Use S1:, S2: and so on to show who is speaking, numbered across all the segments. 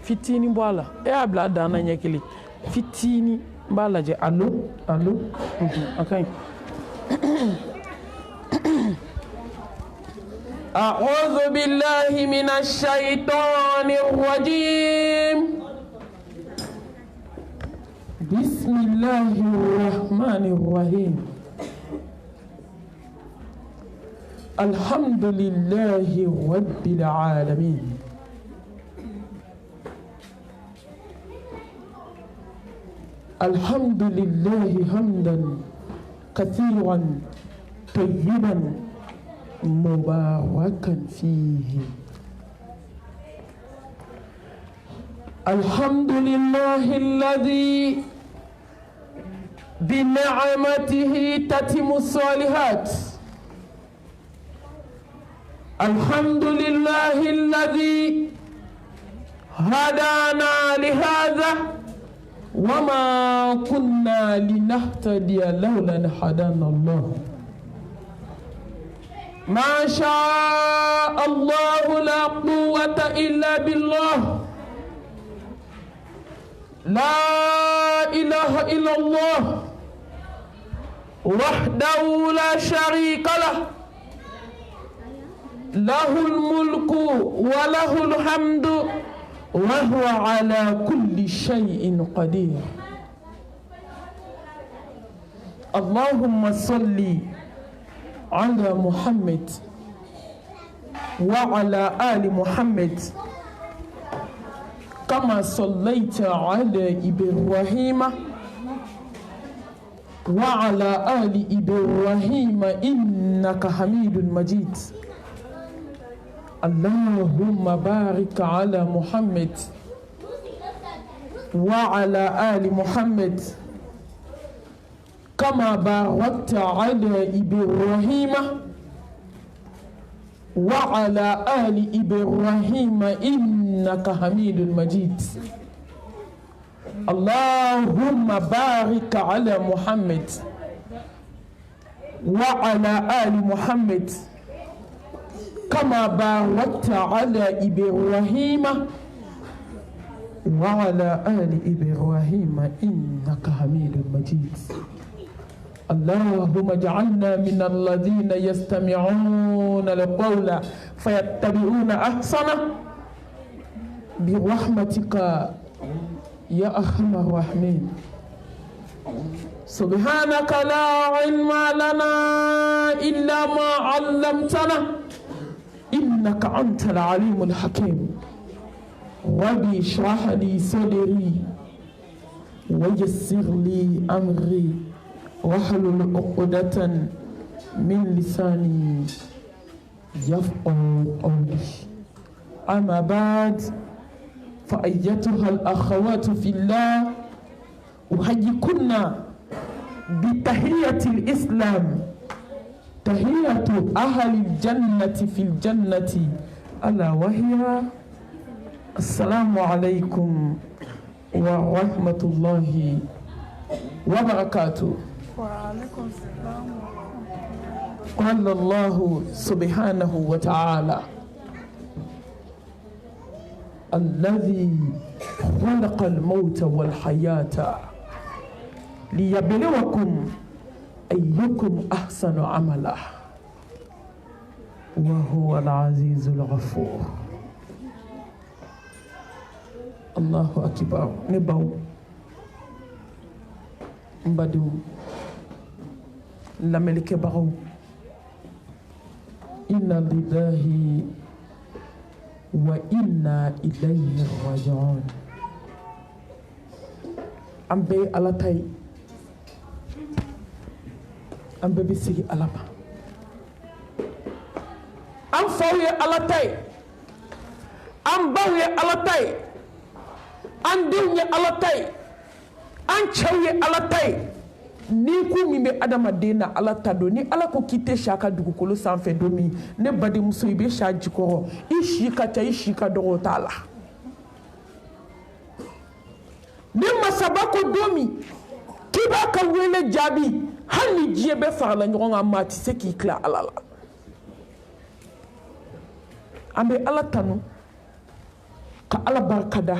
S1: fitini bɔ a la e y'a bila a dan na ɲɛ kelen fitini n b'a lajɛ allo a ka ɲi أعوذ بالله من الشيطان الرجيم بسم الله الرحمن الرحيم الحمد لله رب العالمين الحمد لله حمدا كثيرا طيبا مباركا فيه الحمد لله الذي بنعمته تتم الصالحات الحمد لله الذي هدانا لهذا وما كنا لنهتدي لولا أن هدانا الله ما شاء الله لا قوة إلا بالله لا إله إلا الله وحده لا شريك له له الملك وله الحمد وهو على كل شيء قدير اللهم صل على محمد وعلى آل محمد كما صليت على إبراهيم وعلى آل إبراهيم إنك حميد مجيد اللهم بارك على محمد وعلى آل محمد كما باركت على إبراهيم وعلى آل إبراهيم إنك حميد مجيد اللهم بارك على محمد وعلى آل محمد كما باركت على إبراهيم وعلى آل إبراهيم إنك حميد مجيد اللهم اجعلنا من الذين يستمعون القول فيتبعون أحسنه برحمتك يا أرحم الراحمين سبحانك لا علم لنا إلا ما علمتنا إنك أنت العليم الحكيم رب اشرح لي صدري ويسر لي أمري واحلل عقدة من لساني يفقه قولي أما بعد فأيتها الأخوات في الله أحييكن بتحية الإسلام تحية أهل الجنة في الجنة ألا وهي السلام عليكم ورحمة الله وبركاته.
S2: وعليكم السلام ورحمة الله.
S1: قال الله سبحانه وتعالى الذي خلق الموت والحياة ليبلوكم أيكم أحسن عملا وهو العزيز الغفور. الله أكبر. نبو mbadu lamelike bagaw inna lillahi wa inna ilayhi raji'un. An bɛ ala ta ye, an bɛɛ bɛ sigi ala ma. An faw ye ala ta ye, an baw ye ala ta ye, an denw ye ala ta ye, an cɛw ye ala ta ye. Ni ko min bɛ adamaden na ala ta don, ni ala ko k'i tɛ si a ka dugukolo sanfɛ don min, ne badenmuso i bɛ si a jikɔrɔ, i si ka ca i si ka dɔgɔ o t'a la. Ni masaba ko don min k'i b'a ka wele jaabi, hali ni diɲɛ bɛɛ farala ɲɔgɔn kan maa tɛ se k'i tila ala la. An bɛ ala tanu ka ala barika da.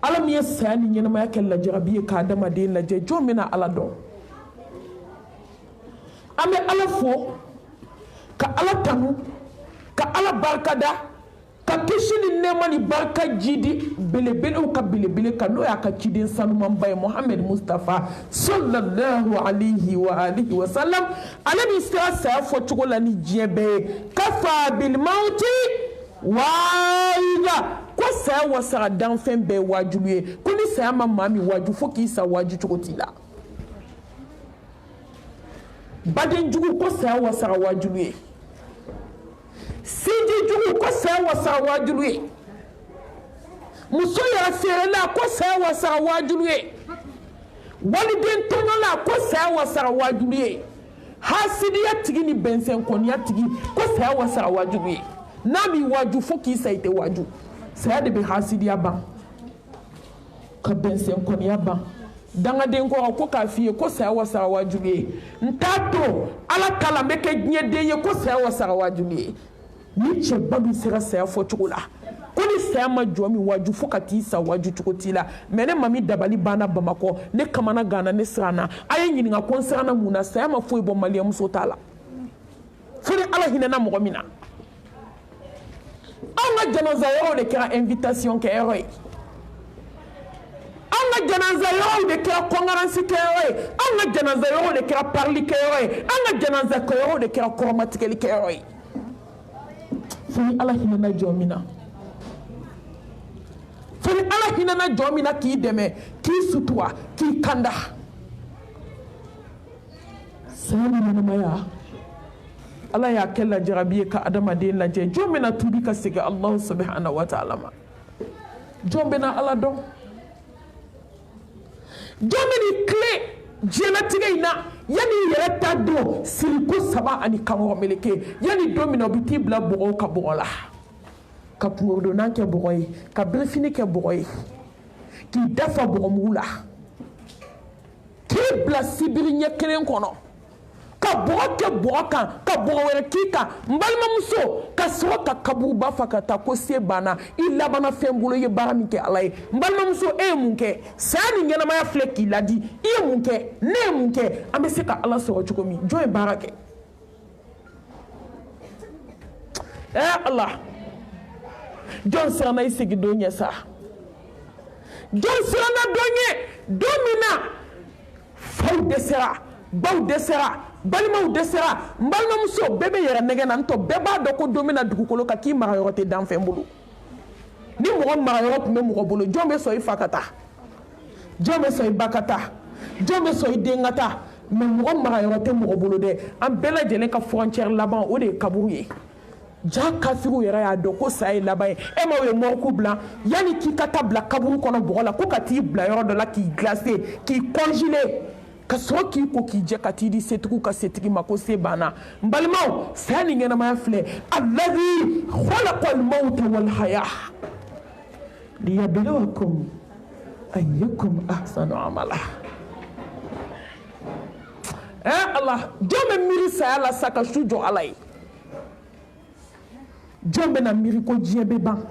S1: ala min ye saya ni ɲɛnamaya kɛ lajarabi ye k'a adamaden lajɛ jɔn bɛna ala dɔn an bɛ ala fo ka ala tanu ka ala barikada ka kisi ni nɛɛma ni barika ji di belebelew ka belebele kan n'o y'a ka ciden sanumanba ye Muhammed Mustafa sallallahu alayhi wa alihi wa sallam ale bɛ sera saya fɔ cogo la ni diɲɛ bɛɛ ye kafa bil mauti waida ko saya wasara danfɛn bɛɛ wajibu ye ko ni saya ma maa min waju fo k'i sa waju cogo t'i la baden jugu ko saya wasara wajibu ye siji jugu ko saya wasara wajibu ye muso yɛrɛ feerela ko saya wasara wajibu ye waliden tɔɲɔla ko saya wasara wajibu ye hasidiya tigi ni bɛnsɛnkɔniya tigi ko saya wasara wajibu ye n'a b'i waju fo k'i sa i tɛ waju saya de bɛ hasidiya ban ka bɛnsɛnkɔniya ban dangaden kɔrɔ ko k'a f'i ye ko saya wasara wajibu ye n t'a to ala ta la n bɛ kɛ diɲɛden ye ko saya wasara wajibu ye ni cɛba min sera saya fɔ cogo la ko ni saya ma jɔ min waju fo ka t'i sa waju cogo t'i la mɛ ne mami dabali banna bamakɔ ne kamana ganna ne siranna a ye ɲininka ko n siranna mun na saya ma foyi bɔ maliyɛnmuso t'a la fo ni ala hinɛna mɔgɔ min na an ka janaza yɔrɔw de kɛra invitation kɛyɔrɔ ye an ka janaza yɔrɔw de kɛra kongaransi kɛyɔrɔ ye an ka janaza yɔrɔw de kɛra parili kɛyɔrɔ ye an ka janaza yɔrɔw de kɛra kɔrɔmatigɛli kɛyɔrɔ ye fo ni ala hinɛna jɔ min na fo ni ala hinɛna jɔ min na k'i dɛmɛ k'i sutura k'i kanda saya ni ɲɛnamaya ala y'a kɛ lajarabi ye ka adamaden lajɛ jɔn bɛna tuubi ka segin Allahu subhanahu wa ta'ala ma jɔn bɛna ala dɔn jɔn bɛn'i tile diɲɛlatigɛ in na yanni i yɛrɛ ta don siriko 3 ani kankɔrɔ meleke yanni don min na u bɛ t'i bila bɔgɔw ka bɔgɔ la ka kungodonan kɛ bɔgɔ ye ka birifini kɛ bɔgɔ ye k'i dafa bɔgɔmugu la k'i bila sibiri ɲɛ kelen kɔnɔ ka bɔgɔ kɛ bɔgɔ kan ka bɔgɔ wɛrɛ k'i kan n balimamuso ka sɔrɔ ka kaburuba fa ka taa ko se banna i labana fɛn bolo i ye baara min kɛ ala ye n balimamuso e ye mun kɛ saya ni ɲɛnamaya filɛ k'i ladi i ye mun kɛ ne ye mun kɛ an bɛ se ka ala sɔrɔ cogo min jɔn ye baara kɛ ala jɔn siranna i segi don ɲɛ sa jɔn siranna don ɲɛ don min na faw dɛsɛra baw dɛsɛra balimaw dɛsɛra n balimamuso bɛɛ bɛ yɛrɛ nɛgɛ na ntɔ bɛɛ b'a dɔn ko don min na dugukolo kan k'i marayɔrɔ tɛ danfɛn bolo ni mɔgɔ marayɔrɔ tun bɛ mɔgɔ bolo jɔn bɛ sɔn i fa ka taa jɔn bɛ sɔn i ba ka taa jɔn bɛ sɔn i den ka taa mɛ mɔgɔ marayɔrɔ tɛ mɔgɔ bolo dɛ an bɛɛ lajɛlen ka frontière laban o de ye kaburu ye ja kafiriw yɛrɛ y'a dɔn ko saya ye laban ye e ma o ye mɔriku bila yanni k'i ka taa bila kaburu kɔnɔ bɔgɔ la ko ka t'i bila yɔrɔ dɔ la k'i glacer k'i congeler ka sɔrɔ k'i ko k'i jɛ ka t'i di setigiw ka setigi ma ko se banna n balimaw saya ni ɲɛnamaya filɛ allazi khalaqal mawta wal haya liyabluwakum ayyukum ahsanu amala Allah jɔn bɛ miiri saya la sa ka su jɔ ala ye jɔn bɛna miiri ko diɲɛ bɛ ban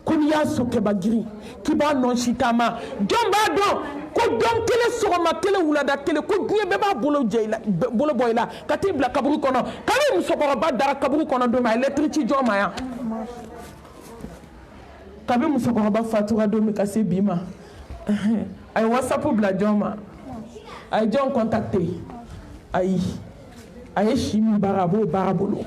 S1: ko n'i y'a sɔn kɛba girin k'i b'a nɔ si taama jɔn b'a dɔn ko don kelen sɔgɔma kelen wulada kelen ko diɲɛ bɛɛ b'a bolo bɔ i la ka t'i bila kaburu kɔnɔ kabini musokɔrɔba dara kaburu kɔnɔ don min a ye lɛtiri ci jɔn ma yan kabini musokɔrɔba fatura don min ka se bi ma a ye whatsapp bila jɔn ma a ye jɔn contacté ayi a ye si min baara a b'o baara bolo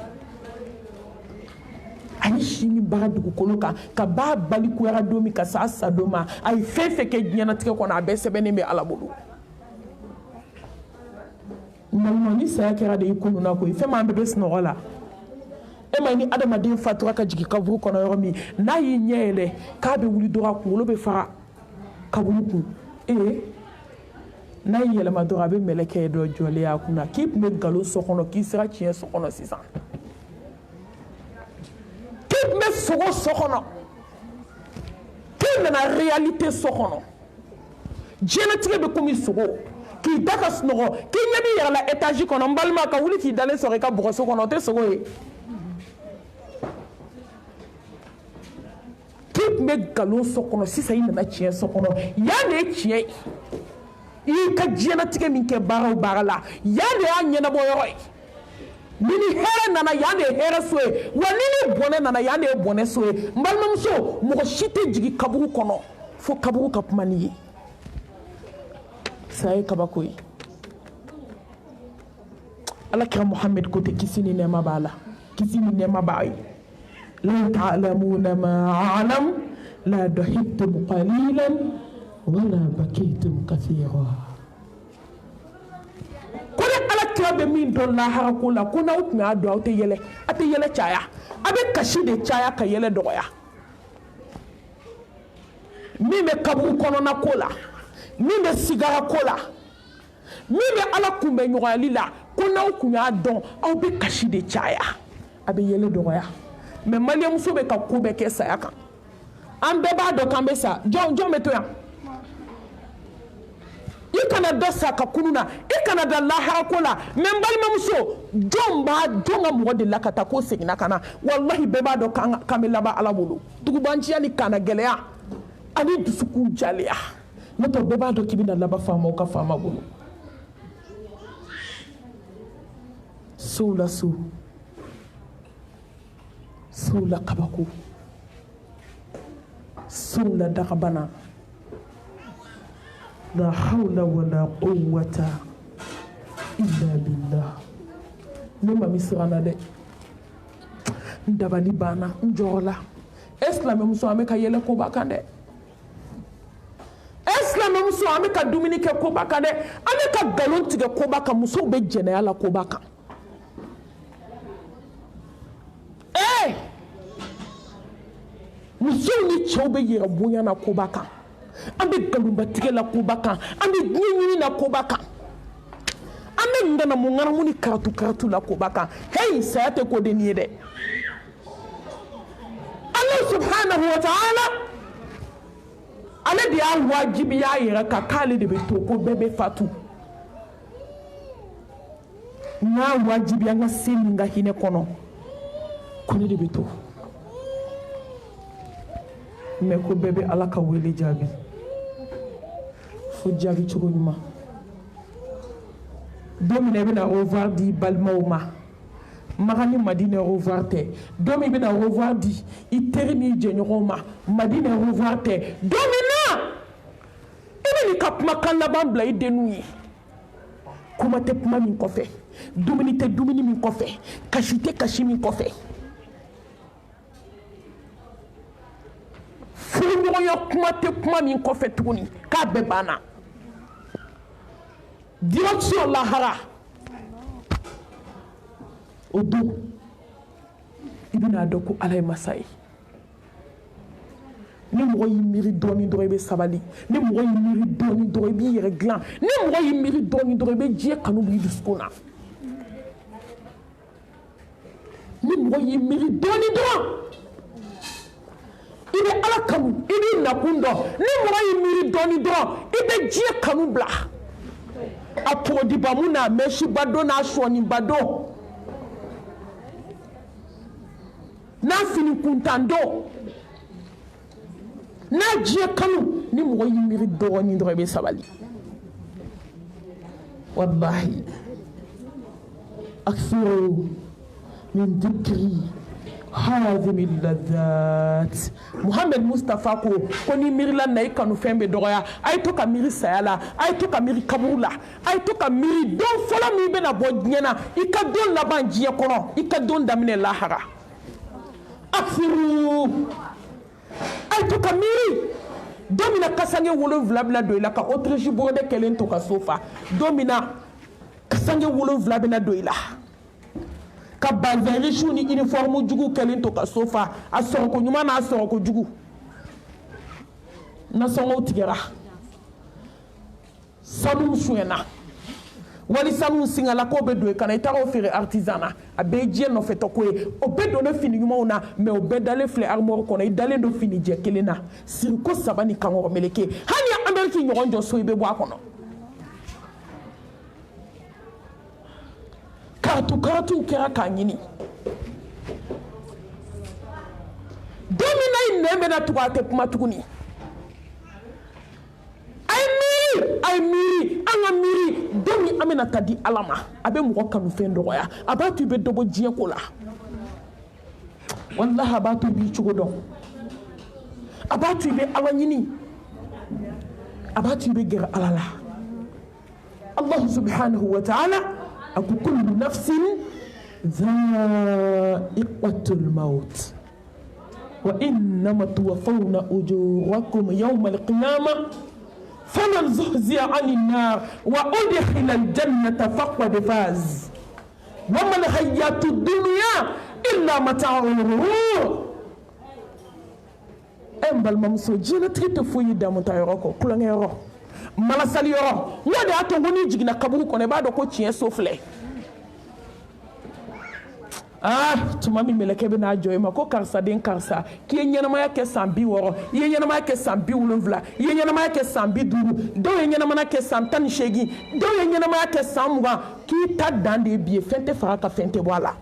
S1: a ye si min baara dugukolo kan ka b'a balikuyara don min ka s'a sa don ma a ye fɛn fɛn kɛ diɲɛnatigɛ kɔnɔ a bɛɛ sɛbɛnnen bɛ ala bolo malima ni saya kɛra de i kununa koyi fɛn min an bɛɛ bɛ sunɔgɔ la e ma ni adamaden fatura ka jigin kaburu kɔnɔ yɔrɔ min n'a y'i ɲɛ yɛlɛ k'a bɛ wuli dɔrɔn a kunkolo bɛ fara kaburu kun n'a y'i yɛlɛma dɔrɔn a bɛ mɛlɛkɛ dɔ jɔlen a kunna k'i tun bɛ nkalon so kɔnɔ k'i sera tiɲɛ so kɔnɔ sisan k'i tun bɛ sogo so kɔnɔ k'i nana réalité so kɔnɔ diɲɛlatigɛ bɛ komi sogo k'i da ka sunɔgɔ k'i ɲɛ b'i yɛrɛ la étage kɔnɔ n balima ka wuli k'i dalen sɔrɔ i ka bɔgɔso kɔnɔ o tɛ sogo ye k'i me galon so kono sisa ina na tiɲɛ so kono ya ne tiɲɛ i ka diɲɛnatigɛ min kɛ baara o baara la ya de y'a ɲɛnabɔ yɔrɔ ye ni hɛrɛ nana ya de ye hɛrɛ so ye wa ni bɔnɛ nana ya de ye bɔnɛ so ye n balimamuso mɔgɔ si tɛ jigin kaburu kɔnɔ fo kaburu ka kuma n'i ye saya ye kabako ye alakira Muhammad ko tɛ kisi ni nɛɛma b'a la kisi ni nɛɛma b'a ye law ta'lamuna ma a'lam la dahiktum qalilan wala bakaytum kathira ko ni alakira bɛ min dɔn lahara ko la ko n'aw tun y'a dɔn aw tɛ yɛlɛ caya a bɛ kasi de caya ka yɛlɛ dɔgɔya min bɛ kaburu kɔnɔna ko la min bɛ sigara ko la min bɛ ala kunbɛ ɲɔgɔnyali la ko n'aw kun y'a dɔn aw bɛ kasi de caya a bɛ yɛlɛ dɔgɔya mais maliyɛnmuso bɛ ka ko bɛɛ kɛ saya kan an bɛɛ b'a dɔn k'an bɛ sa jɔn bɛ to yan i kana da sa ka kunu na i kana da lahara ko la mais n balimamuso jɔn ka mɔgɔ de la ka taa ko seginna ka na wallahi bɛɛ b'a dɔn k'an bɛ laban ala bolo dugubanciya ni kana gɛlɛya ani dusukun jaleya n'o tɛ bɛɛ b'a dɔn k'i bɛna laban faamaw ka faama bolo sow la kabako sow la dagabana la hawla wala quwwata illa billah ne ma mi sirana dɛ n dabali banna n jɔrɔla silamɛmuso an bɛ ka yɛlɛ koba kan dɛ silamɛmuso an bɛ ka dumuni kɛ koba kan dɛ an bɛ ka nkalon tigɛ koba kan musow bɛ jɛnɛya la koba kan musow ni cɛw bɛ yɛrɛ bonya na koba kan an bɛ nkalonbatigɛ la koba kan an bɛ diɲɛ ɲini na koba kan an bɛ ŋanamu ni karatu la koba kan hey saya tɛ ko den ye dɛ Allah subhanahu wa ta'ala ale de y'a wajibiya a yɛrɛ kan k'ale de bɛ to ko bɛɛ bɛ fatu n'a wajibiya an ka se nin ka hinɛ kɔnɔ ko ne de bɛ to mais ko bɛɛ bɛ ala ka wele jaabi fo jaabi cogo ɲuman don min i bɛna revoir di balimaw ma Maka ni Madina revoir tɛ don min i bɛna revoir di i teri ni jɛɲɔgɔnw ma Madina revoir tɛ don min na i bɛ n'i ka kumakan laban bila i denw ye kuma tɛ kuma min kɔfɛ dumuni tɛ dumuni min kɔfɛ kasi tɛ kasi min kɔfɛ furuɲɔgɔnya kuma tɛ kuma min kɔfɛ tuguni k'a bɛɛ banna direction lahara o don i bɛna dɔn ko ala ye masa ye ni mɔgɔ y'i miiri dɔɔni dɔrɔn i bɛ sabali ni mɔgɔ y'i miiri dɔɔni dɔrɔn i b'i yɛrɛ dilan ni mɔgɔ y'i miiri dɔɔni dɔrɔn i bɛ diɲɛ kanu b'i dusukun na ni mɔgɔ y'i miiri dɔɔni dɔrɔn i bɛ ala kanu i b'i nakun dɔn ni mɔgɔ y'i miiri dɔɔni dɔrɔn i bɛ diɲɛ kanu bila a pɔgɔdibamu n'a mɛsiba don n'a sɔniba don n'a fini kuntan don n'a diɲɛ kanu ni mɔgɔ y'i miiri dɔɔni dɔrɔn i bɛ sabali wallahi akthiru min dhikri hadhihi ladhat Muhammad Mustafa ko ni miirila na i kanu fɛn bɛ dɔgɔya a ye to ka miiri saya la a ye to ka miiri kaburu la a ye to ka miiri don fɔlɔ min bɛna bɔ diɲɛ na i ka don laban diɲɛ kɔnɔ i ka don daminɛ lahara akthiru a ye to ka miiri don min na kasange 7 bɛna don i la ka Autriche bɔgɔdɛ kɛlen to ka so fa don min na kasange 7 bɛna don i la ka bazɛnrisiw ni uniforme jugu kɛlen to ka so fa a sɔrɔko ɲuman n'a sɔrɔko jugu nasɔngɔw tigɛra sanu sonyɛna wali sanu singala k'o bɛ don i kana i taara o feere artisan na a bɛɛ ye diɲɛ nɔfɛtɔ ko ye o bɛɛ donnen fini ɲumanw na mais o bɛɛ dalen filɛ armoire kɔnɔ i dalen don fini jɛ kelen na siriko 3 ni kankɔrɔ meleke hali ni Amérique ɲɔgɔn jɔ so i bɛ bɔ a kɔnɔ karatu kɛra k'a ɲini don min na i nɛn bɛna tugu a tɛ kuma tuguni a ye miiri an ka miiri don min an bɛna taa di Ala ma a bɛ mɔgɔ kanufɛn dɔgɔya a b'a to i bɛ dɔ bɔ diɲɛ ko la wallahi a b'a to i b'i cogo dɔn a b'a to i bɛ Ala ɲini a b'a to i bɛ gɛrɛ Ala la Allah subhanahu wa ta'ala a ko kullu nafsin dha'iqatul maut wa innama tuwaffawna ujurakum yawma al-qiyamah faman zuhziya 'anil nar wa udkhila al-jannata faqad faz wa ma al-hayatud dunya illa mata'ul ghurur balmamuso diɲɛlatigɛ tɛ foyi damu ta yɔrɔ kɔ kulonkɛ yɔrɔ malasali yɔrɔ n y'o de y'a to ko n'i jiginna kaburu kɔnɔ i b'a dɔn ko tiɲɛ so filɛ tuma min mɛlɛkɛ bɛ n'a jɔ i ma ko karisa den karisa k'i ye ɲɛnamaya kɛ san 60 i ye ɲɛnamaya kɛ san 70 i ye ɲɛnamaya kɛ san 50 dɔw ye ɲɛnamaya kɛ san 18 dɔw ye ɲɛnamaya kɛ san 20 k'i ta dan de ye bi ye fɛn tɛ fara ka fɛn tɛ bɔ a la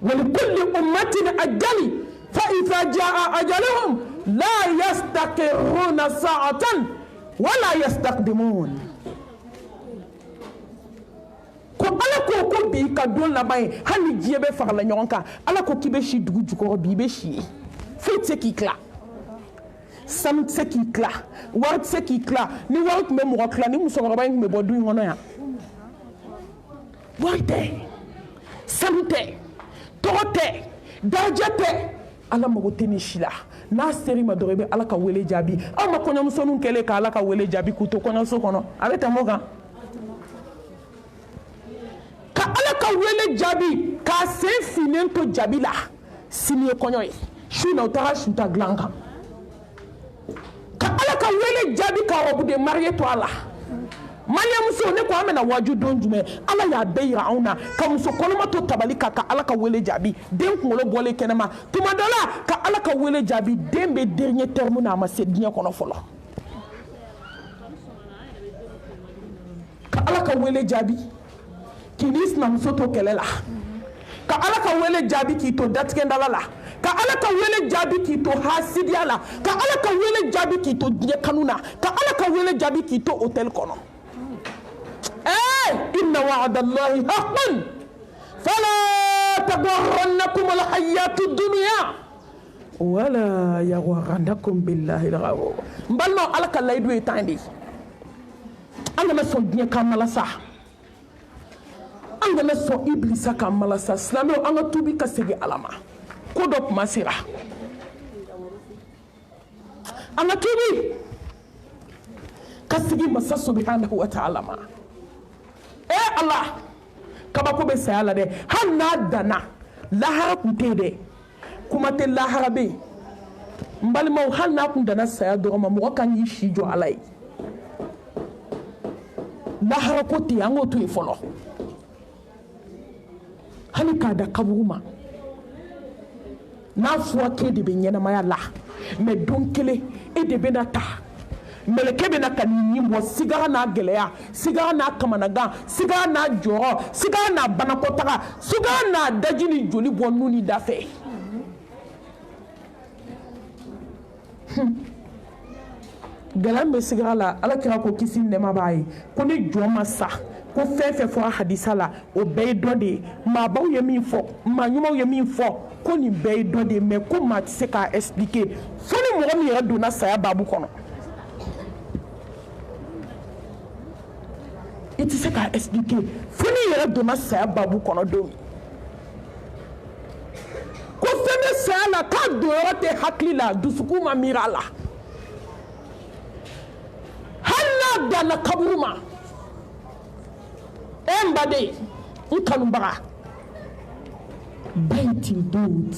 S1: walikulli ummatin ajali فإذا جاء أجلهم لا يستقرون ساعة ولا يستقدمون ko Ala ko bi ka don laban ye hali diɲɛ bɛ fagala ɲɔgɔn kan Ala ko k'i bɛ si dugu jukɔrɔ bi i bɛ si ye foyi tɛ se k'i tila sanu tɛ se k'i tila wari tɛ se k'i tila ni wari tun bɛ mɔgɔ tila ni musokɔrɔba in tun bɛ bɔ du in kɔnɔ yan wari tɛ sanu tɛ tɔgɔ tɛ daraja tɛ Ala mago tɛ ni si la n'a seri ma dɔrɔn i bɛ Ala ka wele jaabi aw ma kɔɲɔmusoninw kɛlen ka Ala ka wele jaabi k'u to kɔɲɔso kɔnɔ a bɛ tɛmɛ o kan ka Ala ka wele jaabi k'a sen finnen to jaabi la sini ye kɔɲɔ ye su na u taara su ta dilan kan ka Ala ka wele jaabi ka robe de mariée to a la Mariamuso ne ko an bɛna waju don jumɛn Ala y'a bɛɛ yira anw na ka muso kɔnɔma to tabali kan ka Ala ka wele jaabi den kunkolo bɔlen kɛnɛma tuma dɔ la ka Ala ka wele jaabi den bɛ dernier terme na a ma se diɲɛ kɔnɔ fɔlɔ ka Ala ka wele jaabi k'i n'i sinamuso to kɛlɛ la ka Ala ka wele jaabi k'i to datigɛndala la ka Ala ka wele jaabi k'i to hasidiya la ka Ala ka wele jaabi k'i to diɲɛ kanu na ka Ala ka wele jaabi k'i to hôtel kɔnɔ inna wa'dallahi haqqun fala taghurrannakum alhayatud dunya wala yaghurrannakum billahi alghurur balma Ala ka layidu ye tan de an kana sɔn diɲɛ kan malasa an kana sɔn iblisa kan malasa silamɛw an ka tubi ka segin Ala ma ko dɔ kuma sera an ka tubi ka segin masa subhanahu wa ta'ala ma Allah kabako bɛ saya la dɛ hali n'a danna lahara tun tɛ yen dɛ kuma tɛ lahara bɛ yen n balimaw hali n'a tun danna saya dɔrɔn ma mɔgɔ kan k'i si jɔ Ala ye lahara ko tɛ yen an k'o to yen fɔlɔ hali k'a da kaburu ma n'a fɔra k'e de bɛ ɲɛnamaya la mais don kelen e de bɛna taa mɛlɛkɛ bɛna ka nin bɔ sigara n'a gɛlɛya sigara n'a kamanagan sigara n'a jɔrɔ sigara n'a banakɔtaga sigara n'a daji ni joli bɔ nu ni da fɛ gɛlɛya bɛ sigara la Ala kira ko kisi nɛɛma b'a ye ko ni jɔn ma sa ko fɛn fɛn fɔra hadisa la o bɛɛ ye dɔ de ye maabaw ye min fɔ maa ɲumanw ye min fɔ ko nin bɛɛ ye dɔ de ye mais ko maa tɛ se k'a expliquer fo ni mɔgɔ min yɛrɛ donna saya baabu kɔnɔ i tɛ se k'a expliquer fo n'i yɛrɛ donna saya baabu kɔnɔ don min ko fɛn bɛ saya la k'a donyɔrɔ tɛ hakili la dusukun ma miiri a la hali n'a danna kaburu ma n baden n kanubaga baitul dud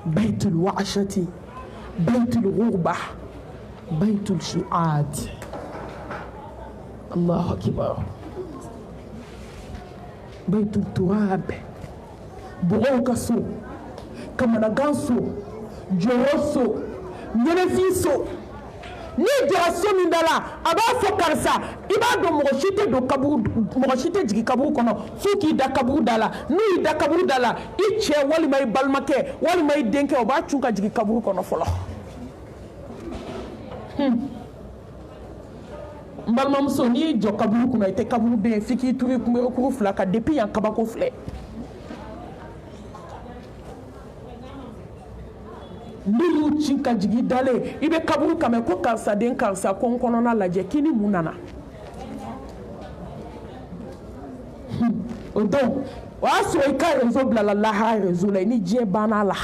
S1: baitul wa'ashati baitul ghurba baitul shu'ad Allahu akbar baitul turab bɔgɔw ka so kamanagan so jɔyɔrɔ so ɲɛnɛfin so ni jara so min dala a b'a fɔ karisa i b'a dɔn mɔgɔ si tɛ don kaburu mɔgɔ si tɛ jigin kaburu kɔnɔ f'u k'i da kaburu da la n'u y'i da kaburu da la i cɛ walima i balimakɛ walima i denkɛ o b'a cun ka jigin kaburu kɔnɔ fɔlɔ n balimamuso n'i y'i jɔ kaburu kunna i tɛ kaburu den f'i k'i turu i kunberekuru fila kan depuis yan kabako filɛ n'i y'u ci ka jigin dalen i bɛ kaburu kan mɛn ko karisa den karisa ko n kɔnɔna lajɛ k'i ni mun nana o don o y'a sɔrɔ i ka réseau bilala lahara réseau la i ni diɲɛ banna la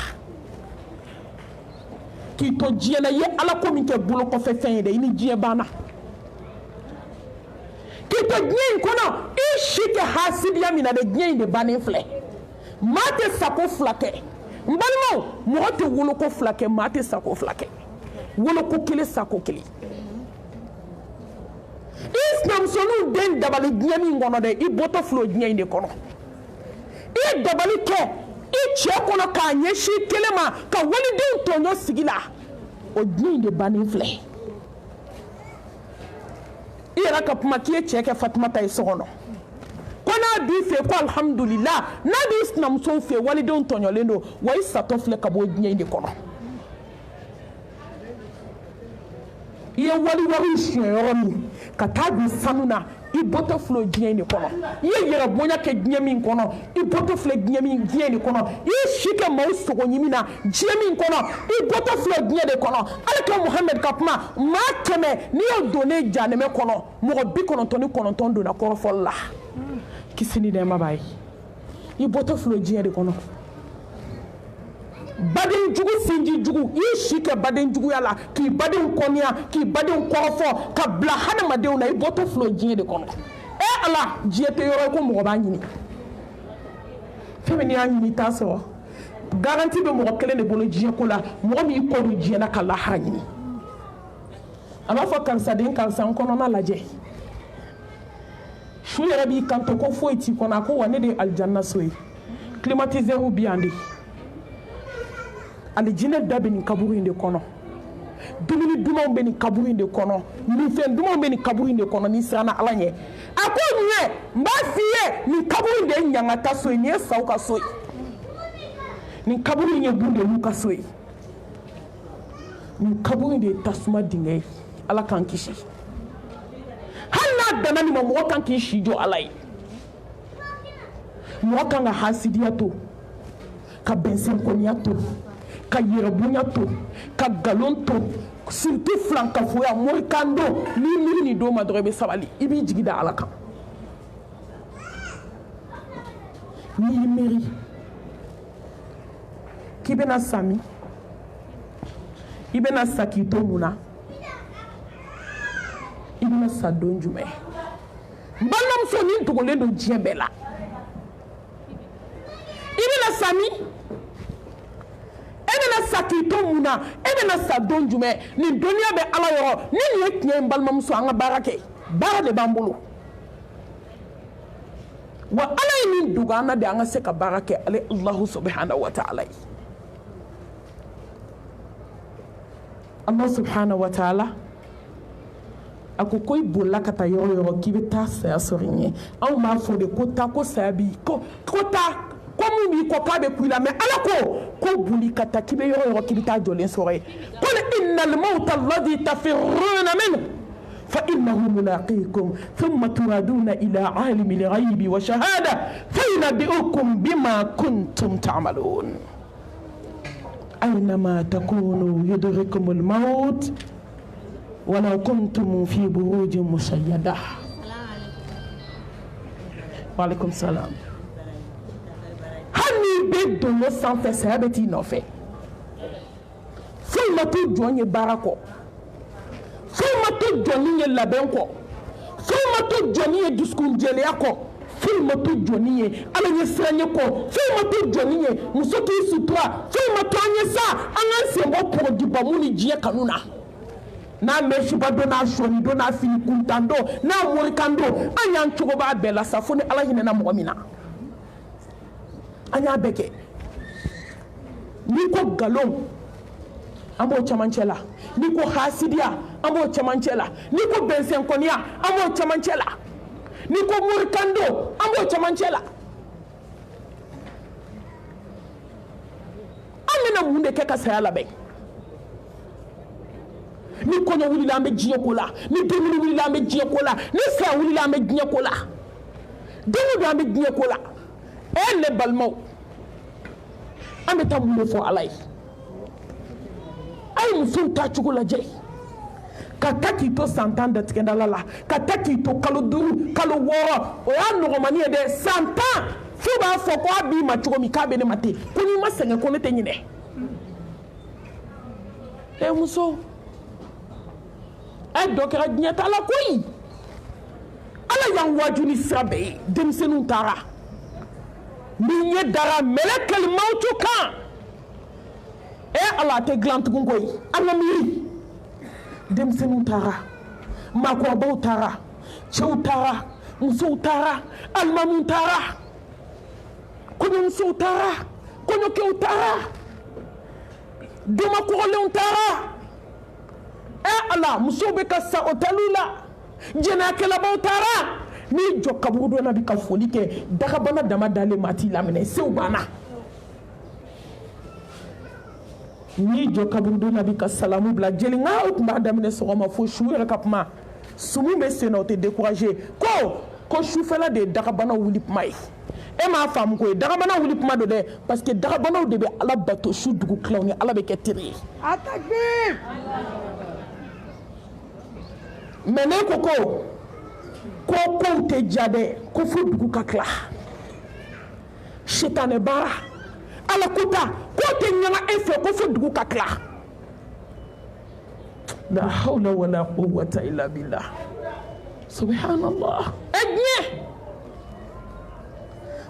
S1: k'i to diɲɛ na i ye ala ko min kɛ bolo kɔfɛ fɛn ye dɛ i ni diɲɛ banna k'i to diɲɛ in kɔnɔ i si kɛ hasidiya min na dɛ diɲɛ in de bannen filɛ maa tɛ sago fila kɛ n balimaw mɔgɔ tɛ woloko fila kɛ maa tɛ sago fila kɛ woloko kelen sago kelen i sinamusoninw den dabali diɲɛ min kɔnɔ dɛ i bɔtɔ filɛ o diɲɛ in de kɔnɔ i ye dabali kɛ i cɛ kɔnɔ k'a ɲɛsin kelen ma ka walidenw tɔɲɔ sigi la o diɲɛ in de bannen filɛ i yɛrɛ ka kuma k'i ye cɛ kɛ Fatumata ye so kɔnɔ ko n'a b'i fɛ ko alhamdulillah n'a b'i sinamusow fɛ walidenw tɔɲɔlen don wa i satɔ filɛ ka bɔ diɲɛ in de kɔnɔ i ye wari siɲɛ yɔrɔ min ka taa don sanu na i bɔtɔ filɛ diɲɛ in de kɔnɔ i ye yɛrɛ bonya kɛ diɲɛ min kɔnɔ i bɔtɔ filɛ diɲɛ in de kɔnɔ i ye si kɛ maaw sogo ɲimi na diɲɛ min kɔnɔ i bɔtɔ filɛ diɲɛ de kɔnɔ alika Muhamɛd ka kuma maa 100 n'i y'o donnen jahanɛmɛ kɔnɔ mɔgɔ 99 donna kɔrɔfɔli la kisi ni nɛɛma b'a ye i bɔtɔ filɛ diɲɛ de kɔnɔ baden jugu sinji jugu i si kɛ baden juguya la k'i baden kɔniya k'i baden kɔrɔfɔ ka bila hadamadenw na i bɔtɔ filɛ diɲɛ de kɔnɔ ala diɲɛ tɛ yɔrɔ ko mɔgɔ b'a ɲini fɛn min n'i y'a ɲini i t'a sɔrɔ garanti bɛ mɔgɔ kelen de bolo diɲɛ ko la mɔgɔ min kɔ don diɲɛ na ka lahara ɲini a b'a fɔ karisa den karisa n kɔnɔna lajɛ su yɛrɛ b'i kanto ko foyi t'i kɔnɔ a ko wa ne de ye alijanna so ye climatiseur bi yan de alijinɛ da bɛ nin kaburu in de kɔnɔ dumuni dumanw bɛ nin kaburu in de kɔnɔ minfɛn dumanw bɛ nin kaburu in de kɔnɔ n'i siranna ala ɲɛ a ko nin ye n b'a f'i ye nin kaburu in de ye ɲangata so ye nin ye saw ka so ye nin kaburu in ye bundelu ka so ye nin kaburu in de ye tasuma dingɛ ye ala k'an kisi hali n'a danna nin ma mɔgɔ kan k'i si jɔ ala ye mɔgɔ kan ka hasidiya to ka bɛnsɛnkɔniya to ka yɛrɛbonya to ka nkalon to surtout filankafoya morikan don n'i miiri nin don ma dɔrɔn i bɛ sabali i b'i jigi da ala kan n'i y'i miiri k'i bɛna sa min i bɛna sa k'i to mun na i bɛna sa don jumɛn n balimamuso ni dogolen don diɲɛ bɛɛ la i bɛna sa min e bɛna sa k'i to mun na e bɛna sa don jumɛn nin dɔnniya bɛ ala yɔrɔ ni nin ye tiɲɛ ye n balimamuso an ka baara kɛ baara de b'an bolo wa ala ye nin dogo an na de an ka se ka baara kɛ ale Allahu subhanahu wa ta'ala ye Allah subhanahu wa ta'ala a ko i bolila ka taa yɔrɔ yɔrɔ k'i bɛ taa saya sɔrɔ n ye anw b'a fɔ de ko taa ko saya b'i ko taa ko mun b'i kɔ k'a bɛ ku i la mais ala ko boli ka taa k'i bɛ yɔrɔ yɔrɔ k'i bɛ taa jɔlen sɔrɔ yen qul innal mawta alladhi tafirruna minhu fa innahu mulaqikum thumma turaduna ila alimil ghaibi wa shahada fayunabbi'ukum bima kuntum ta'malun أينما تكونوا يدرككم الموت ولو كنتم في بروج مشيدة وعليكم السلام هني بدو نصان فسابتي نوفي ثم تجوني باراكو ثم تجوني لبنكو ثم تجوني دسكون جلياكو fɛn ma to jɔni ye ala ɲɛ siran ye kɔ fɛn ma to jɔni ye muso k'i sutura fɛn ma to an ye sa an k'an sen bɔ pɔgɔdibamu ni diɲɛ kanu na n'a mɛsiba don n'a sɔni don n'a fini kuntan don n'a morikan don an y'an cogo b'a bɛɛ la sa fo ni ala hinɛna mɔgɔ min na an y'a bɛɛ kɛ n'i ko nkalon an b'o camancɛ la n'i ko hasidiya an an b'o cɛmancɛ la n'i ko bɛnsɛnkɔniya an b'o cɛmancɛ la n'i ko morikando an b'o cɛmancɛ la an bɛna mun de kɛ ka saya labɛn ni kɔɲɔ wulila an bɛ diɲɛ ko la ni dumuni wulila an bɛ diɲɛ ko la ni saya wulila an bɛ diɲɛ ko la don o don an bɛ diɲɛ ko la ne balimaw an bɛ taa mun de fɔ ala ye a ye musow ta cogo lajɛ ka taa k'i to san 10 datigɛdala la ka taa k'i to kalo 5 kalo 6 o y'a nɔgɔmani ye dɛ san 10 fo b'a fɔ ko a b'i ma cogo min k'a bɛ ne ma ten ko n'i ma sɛgɛn ko ne tɛ ɲinɛ muso dɔ kɛra diɲɛ ta la koyi ala y'an waaju ni sira bɛɛ ye denmisɛnninw taara ni ɲɛ dara mɛlɛkɛli mawutu kan ala a tɛ dilan tugun koyi an ka miiri denmisɛnninw taara maakɔrɔbaw taara cɛw taara musow taara alimamiw taara kɔɲɔmusow taara kɔɲɔkɛw taara denmakɔrɔlenw taara ala musow bɛ ka sa hôteliw la jɛnɛyakɛlabaw taara n'i jɔ kaburu dɔ la bi ka foli kɛ dagabana dama dalen ma t'i laminɛ sew banna n'i jɔ kaburu dɔ la bi ka salamu bila jelinkaw tun b'a daminɛ sɔgɔma fo su yɛrɛ ka kuma sumu bɛ sen na o tɛ découragé ko sufɛla de ye dagabana wuli kuma ye e m'a faamu ko ye dagabana wuli kuma don dɛ parce que dagabanaw de bɛ ala bato su dugu tilaw ni ala bɛ kɛ teri ye mais ne ko kow tɛ ja dɛ ko fo dugu ka tila sitanɛ baara ala ko ta ko tɛ ɲaga e fɛ ko fo dugu ka tila la hawla wala quwwata illa billah subhanallah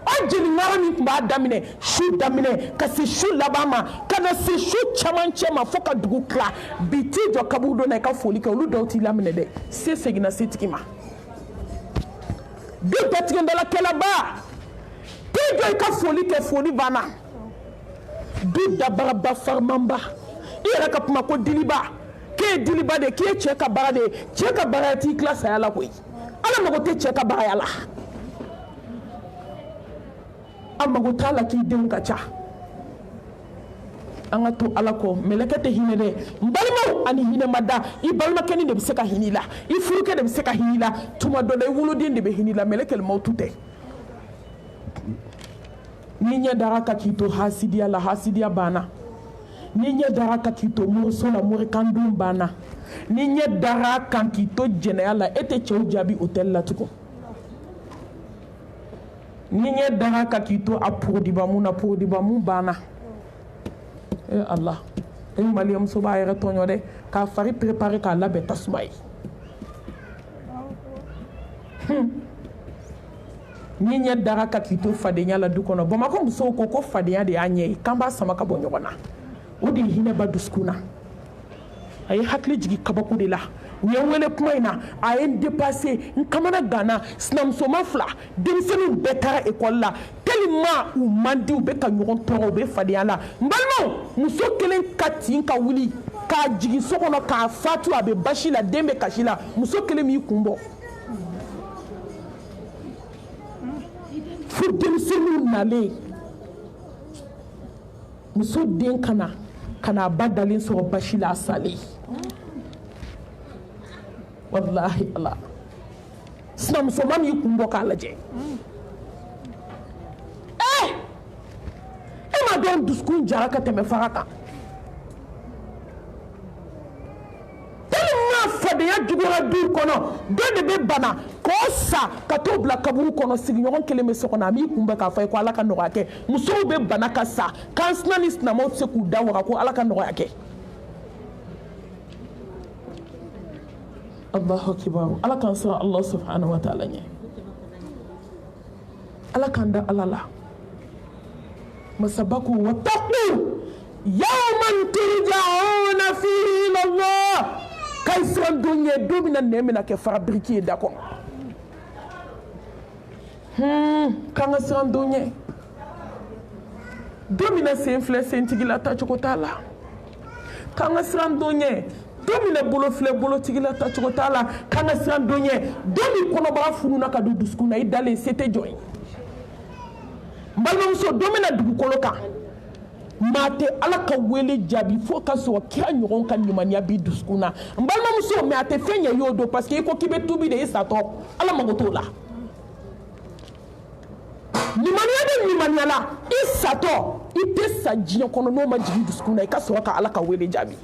S1: o jeli ŋara min tun b'a daminɛ su daminɛ ka se su laban ma ka na se su camancɛ ma fo ka dugu tila bi t'i jɔ kaburu dɔ na i ka foli kɛ olu dɔw t'i laminɛ dɛ se seginna setigi ma du datigɛndalakɛlaba t'i jɔ i ka foli kɛ foli banna du dabaraba farimanba i yɛrɛ ka kuma ko diliba k'e ye diliba de k'i ye cɛ ka baara de ye cɛ ka baara t'i tila saya la koyi ala mago tɛ cɛ ka baaraya la an mago t'a la k'i denw ka ca an ka to ala kɔ mɛlɛkɛ tɛ hinɛ dɛ n balimaw ani hinɛ ma da i balimakɛni de bɛ se ka hinɛ i la i furukɛ de bɛ se ka hinɛ i la tuma dɔ la i woloden de bɛ hinɛ i la mɛlɛkɛlimaw tu tɛ ni ɲɛ dara ka k'i to hasidiya la hasidiya banna ni ɲɛ dara ka k'i to moriso la morikandon banna ni ɲɛ dara kan k'i to jɛnɛya la e tɛ cɛw jaabi hôtel la tugun ni ɲɛ dara ka k'i to a porodibamu na porodibamu banna Allah maliyamuso b'a yɛrɛ tɔɲɔ dɛ k'a fari préparer k'a labɛn tasuma ye ni ɲɛ dara ka k'i to fadenya la du kɔnɔ bamakɔ musow ko fadenya de y'a ɲɛ ye k'an b'a sama ka bɔ ɲɔgɔn na o de ye hinɛba dusukun na a ye hakili jigin kabako de la u ye n wele kuma in na a ye n dépassé n kamana ganna sinamusoma 2 denmisɛnninw bɛɛ taara école la tellement u man di u bɛ ka ɲɔgɔn tɔɔrɔ u bɛ fadenya la n balimaw muso kelen ka tin ka wuli k'a jigin so kɔnɔ k'a fatu a bɛ basi la den bɛ kasi la muso kelen m'i kun bɔ fo denmisɛnninw nalen muso den kana ba dalen sɔrɔ basi la a salen wallahi ala sinamusoma m'i kun bɔ k'a lajɛ e ma dɔn dusukun jara ka tɛmɛ fara kan tellement fadenya juguyara du kɔnɔ dɔ de bɛ bana k'o sa ka t'o bila kaburu kɔnɔ sigiɲɔgɔn kelen bɛ so kɔnɔ a b'i kunbɛn k'a fɔ ye ko ala ka nɔgɔya kɛ musow bɛ bana ka sa k'an sina ni sinamaw tɛ se k'u da waga ko ala ka nɔgɔya kɛ Allahu akbar ala k'an siran Allah subhanahu wa ta'ala ɲɛ ala k'an da ala la masabaku wattaqu yawman turja'una fihi ila Allah k'a siran don ɲɛ don min na nɛn bɛna kɛ fara biriki ye da kɔnɔ k'an ka siran don ɲɛ don min na sen filɛ sentigi la tacogo t'a la k'an ka siran don ɲɛ domina bolo filɛ bolotigi la tacogo t'a la k'an ka siran don ɲɛ don min kɔnɔbaga fununa ka don dusukun na i dalen se tɛ jɔ ye n balimamuso don mina dugukolo kan maa tɛ ala ka wele jaabi fo ka sɔrɔ kira ɲɔgɔn ka limaniya b'i dusukun na n balimamuso mais a tɛ fɛn ɲɛ i y'o don parce que i ko k'i bɛ tubi de i satɔ ala mago t'o la limaniya bɛ limaniya la i satɔ i tɛ sa diɲɛ kɔnɔ n'o ma jigin dusukun na i ka sɔrɔ ka ala ka wele jaabi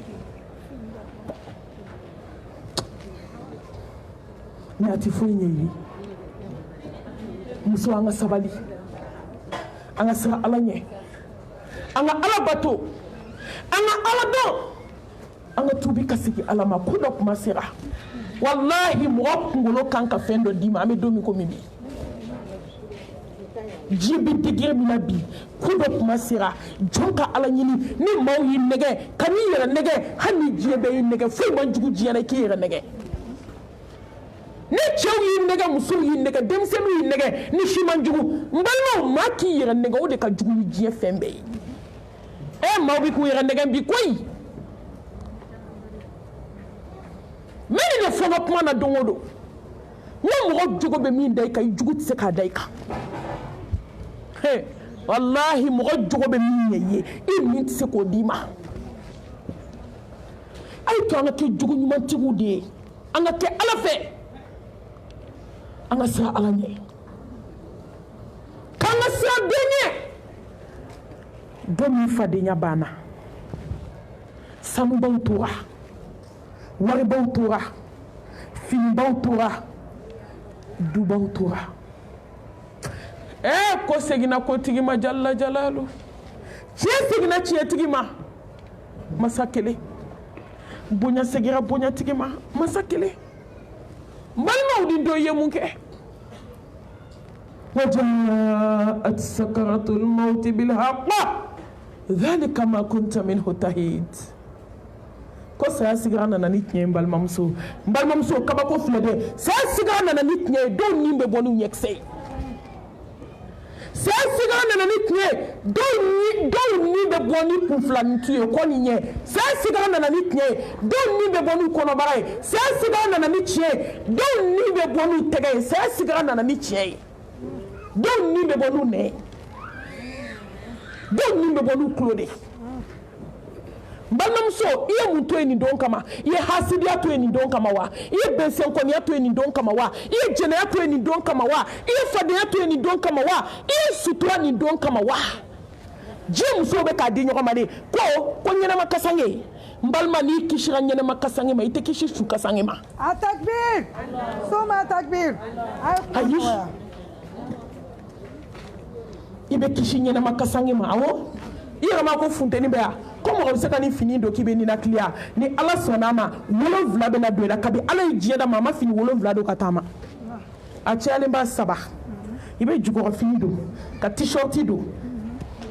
S1: mais a tɛ foyi ɲɛ i ye muso an ka sabali an ka siran ala ɲɛ an ka ala bato an ka ala dɔn an ka tubi ka segin ala ma ko dɔ kuma sera wallahi mɔgɔ kunkolo kan ka fɛn dɔ d'i ma an bɛ don min komi bi ji bɛ degere min na bi ko dɔ kuma sera jɔn ka ala ɲini ni maaw y'i nɛgɛ ka n'i yɛrɛ nɛgɛ hali ni diɲɛ bɛɛ y'i nɛgɛ foyi man jugu diɲɛ na i k'i yɛrɛ nɛgɛ ni cɛw y'i nɛgɛ musow y'i nɛgɛ denmisɛnninw y'i nɛgɛ ni si man jugu n balimaw maa k'i yɛrɛ nɛgɛ o de ka jugu ni diɲɛ fɛn bɛɛ ye maaw bɛ k'u yɛrɛ nɛgɛ bi koyi n bɛ nin de fɔ n ka kuma na don o don n ko mɔgɔ jogo bɛ min da i kan i jugu tɛ se k'a da i kan wallahi mɔgɔ jogo bɛ min ɲɛ i ye i min tɛ se k'o d'i ma a ye to an ka kɛ jogo ɲumantigiw de ye an ka kɛ ala fɛ an ka siran ala ɲɛ k'an ka siran den ɲɛ don min fadenya banna sanubaw tora waribaw tora finibaw tora dubaw tora ko seginna kotigi ma jalla jalalu tiɲɛ seginna tiɲɛtigi ma masa kelen bonya seginna bonyatigi ma masa kelen balimaw ni dɔ ye mun kɛ وجاءت سكرة الموت بالحق ذلك ما كنت منه تحيد ko saya sigira nana ni tiɲɛ balimamuso kabako filɛ dɛ saya sigira nana ni tiɲɛ dɔw ni bɛ bɔ n'u ɲɛkisɛ ye saya sigira nana ni tiɲɛ dɔw ni bɛ bɔ ni kunfilanintu ye ko nin ɲɛ saya sigira nana ni tiɲɛ dɔw ni bɛ bɔ n'u kɔnɔbara ye saya sigira nana ni tiɲɛ dɔw ni bɛ bɔ n'u tɛgɛ ye saya sigira nana ni tiɲɛ ye dɔw ni bɛ bɔ n'u nɛ dɔw ni bɛ bɔ n'u tulo de balimamuso i ye mun to yen nin don kama i ye hasidiya to yen nin don kama wa i ye bɛnsɛnkɔniya to yen nin don kama wa i ye jɛnɛya to yen nin don kama wa i ye fadenya to yen nin don kama wa i ye sutura nin don kama wa diɲɛ musow bɛ k'a di ɲɔgɔn ma de ko ɲɛnɛma kasange n balima n'i kisira ɲɛnɛma kasange ma i tɛ kisi su kasange ma
S2: a takbir soma takbir
S1: ayi i bɛ kisi ɲɛnɛma kasange ma awɔ i yɛrɛ ma ko funteni bɛ yan ko mɔgɔ bɛ se ka ni fini don k'i bɛ ninakiliya ni ala sɔnna a ma 7 bɛna don i la kabi ala ye diɲɛ da ma a ma fini 7 don ka taama a cayalen b'a 3 i bɛ jukɔrɔfini don ka t-shirt don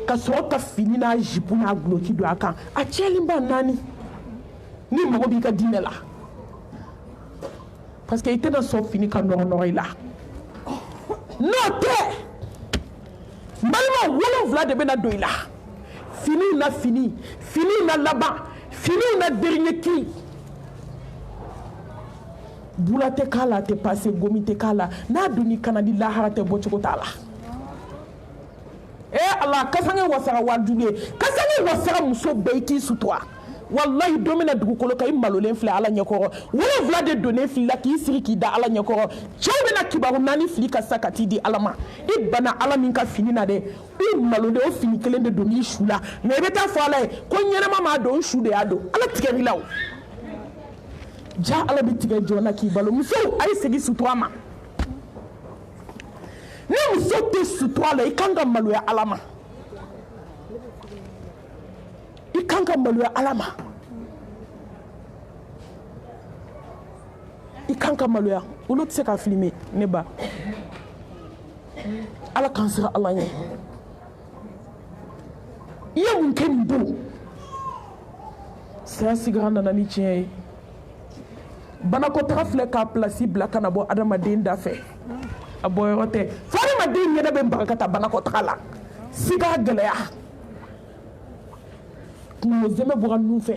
S1: ka sɔrɔ ka fini n'a jipu n'a guloki don a kan a cayalen b'a 4 ni mɔgɔ b'i ka diinɛ la parce que i tɛna sɔn fini ka nɔrɔ i la n'o tɛ n balima 7 de bɛna don i la fini na fini na laban fini na dernier cri bula tɛ k'a la a tɛ passe gomi tɛ k'a la n'a donni kana di lahara tɛ bɔ cogo t'a la ala kasange wasara wajugu ye kasange wasara muso bɛɛ i k'i sutura wallahi don mina dugukolo kan i malolen filɛ ala ɲɛkɔrɔ 7 de donnen fili la k'i sigi k'i da ala ɲɛkɔrɔ cɛw bɛna kibaru 4 fili ka sa ka t'i di ala ma i bana ala min ka fini na dɛ i malolen o fini kelen de don n'i su la nka i bɛ taa fɔ ala ye ko ɲɛnɛma m'a don su de y'a don ala tigɛr'i la o ja ala bɛ tigɛ jɔn k'i balo musow a ye segin sutura ma ni muso tɛ sutura la i kan ka maloya ala ma i kan ka maloya ala ma i kan ka maloya olu tɛ se ka filime ne ba ala k'an siran ala ɲɛ i ye mun kɛ nin don saya sigira nana ni tiɲɛ ye banakɔtaga filɛ k'a pilasi bila ka na bɔ adamaden da fɛ a bɔyɔrɔ tɛ fo adamaden ɲɛda bɛ baga ka taa banakɔtaga la si k'a gɛlɛya kunkolo zɛmɛ bɔra nun fɛ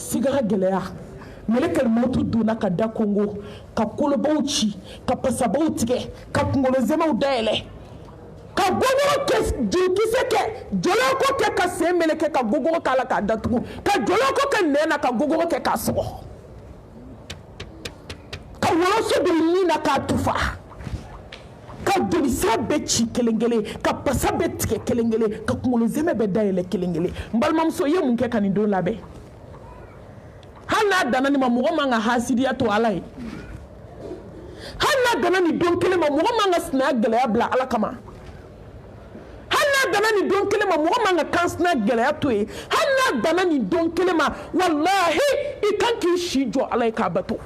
S1: sigara gɛlɛya melekɛl mautu donna ka da Congo ka kolobaw ci ka pasabaw tigɛ ka kunkolo zɛmɛw dayɛlɛ ka gogoro kɛ jurukisɛ kɛ jɔlɔko kɛ ka sen meleke ka gogoro k'a la k'a datugu ka jɔlɔko kɛ nɛn na ka gogoro kɛ k'a sɔgɔ ka wɔlɔsɔ don nin na k'a tufa ka jolisira bɛ ci kelen kelen ka pasa bɛ tigɛ kelen kelen ka kunkolo zɛmɛ bɛ dayɛlɛ kelen kelen n balimamuso i ye mun kɛ ka nin don labɛn hali n'a danna nin ma mɔgɔ man ka hasidiya to Ala ye hali n'a danna nin don kelen ma mɔgɔ man ka sinaya gɛlɛya bila Ala kama hali n'a danna nin don kelen ma mɔgɔ man ka kansinaya gɛlɛya to yen hali n'a danna nin don kelen ma walahi i kan k'i si jɔ Ala ye k'a bato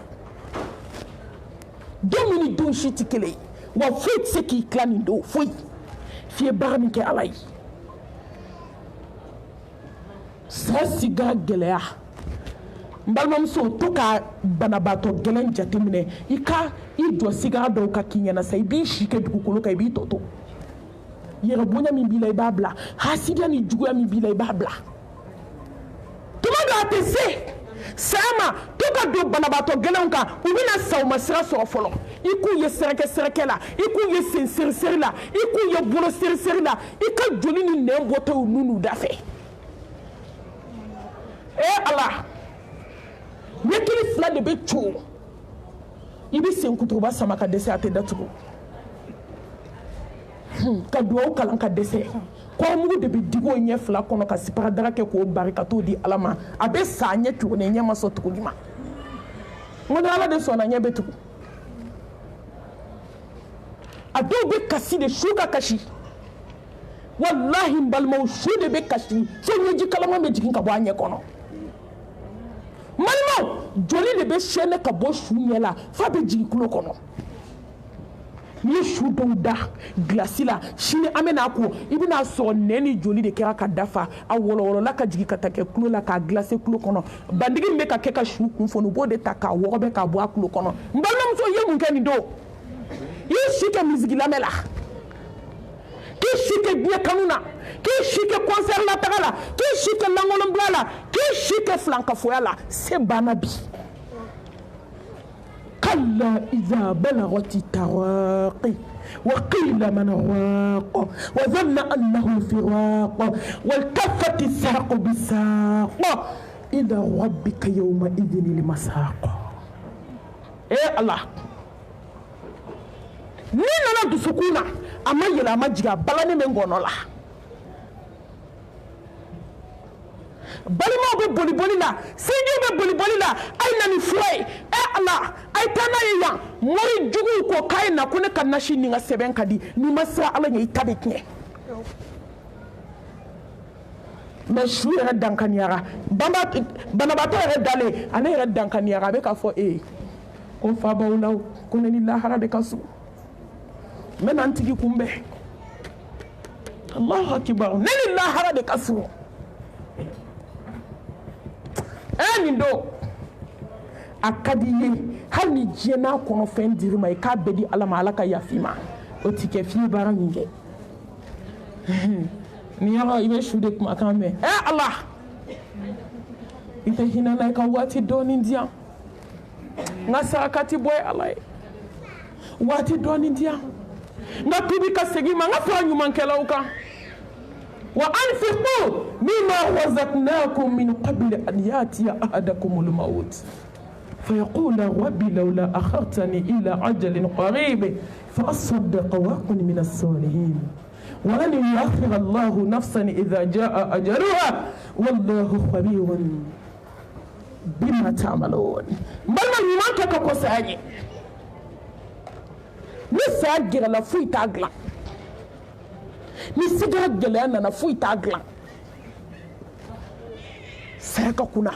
S1: don min ni don si tɛ kelen ye wa foyi tɛ se k'i tila nin don foyi f'i ye baara min kɛ Ala ye saya sigara gɛlɛya n balimamuso to ka banabaatɔ gɛlɛn jateminɛ i jɔ sigara dɔw ka k'i ɲɛna sa i b'i si kɛ dugukolo kan i b'i tɔ to yɛrɛ bonya min b'i la i b'a bila hasidiya ni juguya min b'i la i b'a bila tuma dɔ a tɛ se saya ma to ka don banabaatɔ gɛlɛnw kan u bɛna sa u ma sira sɔrɔ fɔlɔ i k'u ye sɛrɛkɛ la i k'u ye sen seriseri la i k'u ye bolo seriseri la i ka joli ni nɛn bɔtɔ u nu n'u da fɛ Ala ɲɛkili fila de bɛ co i bɛ sen kuturuba sama ka dɛsɛ a tɛ datugu ka duwawu kalan ka dɛsɛ kɔrɔmugu de bɛ digi o ɲɛ fila kɔnɔ ka siparadaga kɛ k'o bari ka t'o di Ala ma a bɛ sa a ɲɛ tuguni ɲɛ ma sɔn tuguni ma n ko ni Ala de sɔnna ɲɛ bɛ tugu a dɔw bɛ kasi de su ka kasi walahi n balimaw su de bɛ kasi fo ɲɛji kalaman bɛ jigin ka bɔ a ɲɛ kɔnɔ balimaw joli de bɛ sɛnɛ ka bɔ su ɲɛ la f'a bɛ jigin kulo kɔnɔ n'i ye su dɔw da gilasi la sini an bɛ n'a ko i bɛna sɔrɔ nɛn ni joli de kɛra ka dafa a wɔlɔwɔlɔla ka jigin ka taa kɛ kulo la k'a gilase kulo kɔnɔ bandigi min bɛ ka kɛ ka su kun fɔni u b'o de ta k'a wɔgɔbɛ k'a bɔ a kulo kɔnɔ n balimamuso i ye mun kɛ nin don i ye si kɛ misigi lamɛn la k'i si kɛ diɲɛ kanu na k'i si kɛ concert la taga la k'i si kɛ langolonbila la k'i si kɛ filankafoya la se banna bi kalla iza balagati taraqi wa qila man raqa wa dhanna annahu firaqa wal taffati saqu bisaqa ila rabbika yawma idhin al masaqa Allah ni nana dusukun na a ma yɛlɛ a ma jigin a balani bɛ ngɔnɔ la balimaw bɛ boliboli la sinjiw bɛ boliboli la a ye na ni fura ye Ala a ye taa n'a ye yan mori juguw ko k'a ye na ko ne ka nasi ni n ka sɛbɛn ka di n'i ma siran Ala ɲɛ i ta bɛ tiɲɛ mɛ su yɛrɛ dankaniyara banabaatɔ yɛrɛ dalen ale yɛrɛ dankaniyara a bɛ k'a fɔ ko fa b'aw la ko ne ni lahara de ka surun n bɛ na n tigi kunbɛn Allahu akibar ne ni lahara de ka surun nin don a ka di i ye hali ni diɲɛ n'a kɔnɔ fɛn dir'i ma i k'a bɛɛ di Ala ma Ala ka yafa i ma o tɛ kɛ f'i ye baara min kɛ nin yɔrɔ i bɛ su de kumakan mɛn Ala i tɛ hinɛ na i ka waati dɔɔni di yan n ka saraka tɛ bɔ ye Ala ye waati dɔɔni di yan n ka tubi ka segin ma n ka fara ɲumankɛlaw kan wa anfiqu mimma razaqnakum min qabli an yatiya ahadakumul maut فيقول ربي لولا أخرتني إلى عجل قريب فأصدق وأكن من الصالحين ولن يؤخر الله نفسا إذا جاء أجلها والله خبير بما تعملون بل من يمكن كوساجي نساجر لا فوي تاغلا نسيجر جلنا نا فوي تاغلا سيكا كنا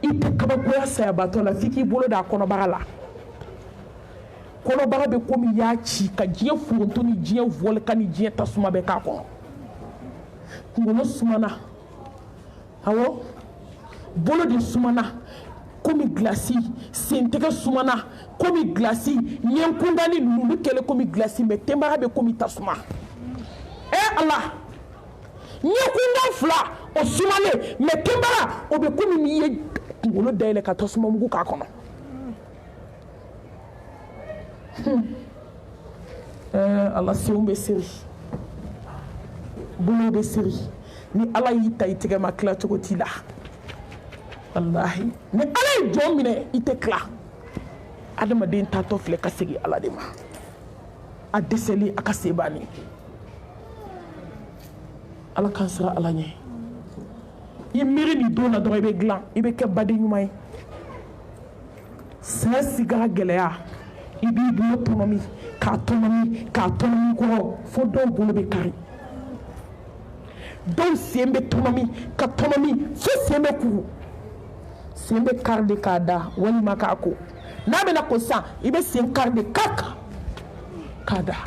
S1: ite kabakoya saya bato la fiki bolo da kɔnɔbara la kɔnɔbara bɛ komi y'a ci ka diɲɛ foronto ni diɲɛ volcan ni diɲɛ tasuma bɛ k'a kɔnɔ kunkolo sumana awɔ bolo de sumana komi glasi sentɛgɛ sumana komi glasi ɲɛkundani ninnu bɛ kɛlɛ komi glasi mɛ tɛnbaga bɛ komi tasuma Ala ɲɛkundan fila o sumale mais kembara o be komi ni ye ngolo dayele ka tosuma mugu ka kono Allah senw be siri bolo be siri ni Allah yi tay tege ma kla cogo ti la wallahi ni Allah yi jom mine ite kla adama den ta to fle ka segi Allah de ma a deseli aka sebani Allah kan sira Allah nye i miri ni dona do ibe glan ibe ke badi nyumay sa sigara geleya ibi bu autonomy ka autonomy ko fo do bolo be kari do sembe autonomy ka autonomy fo sembe ku sembe karde kada wali makako na be na ko sa ibe sem karde kaka kada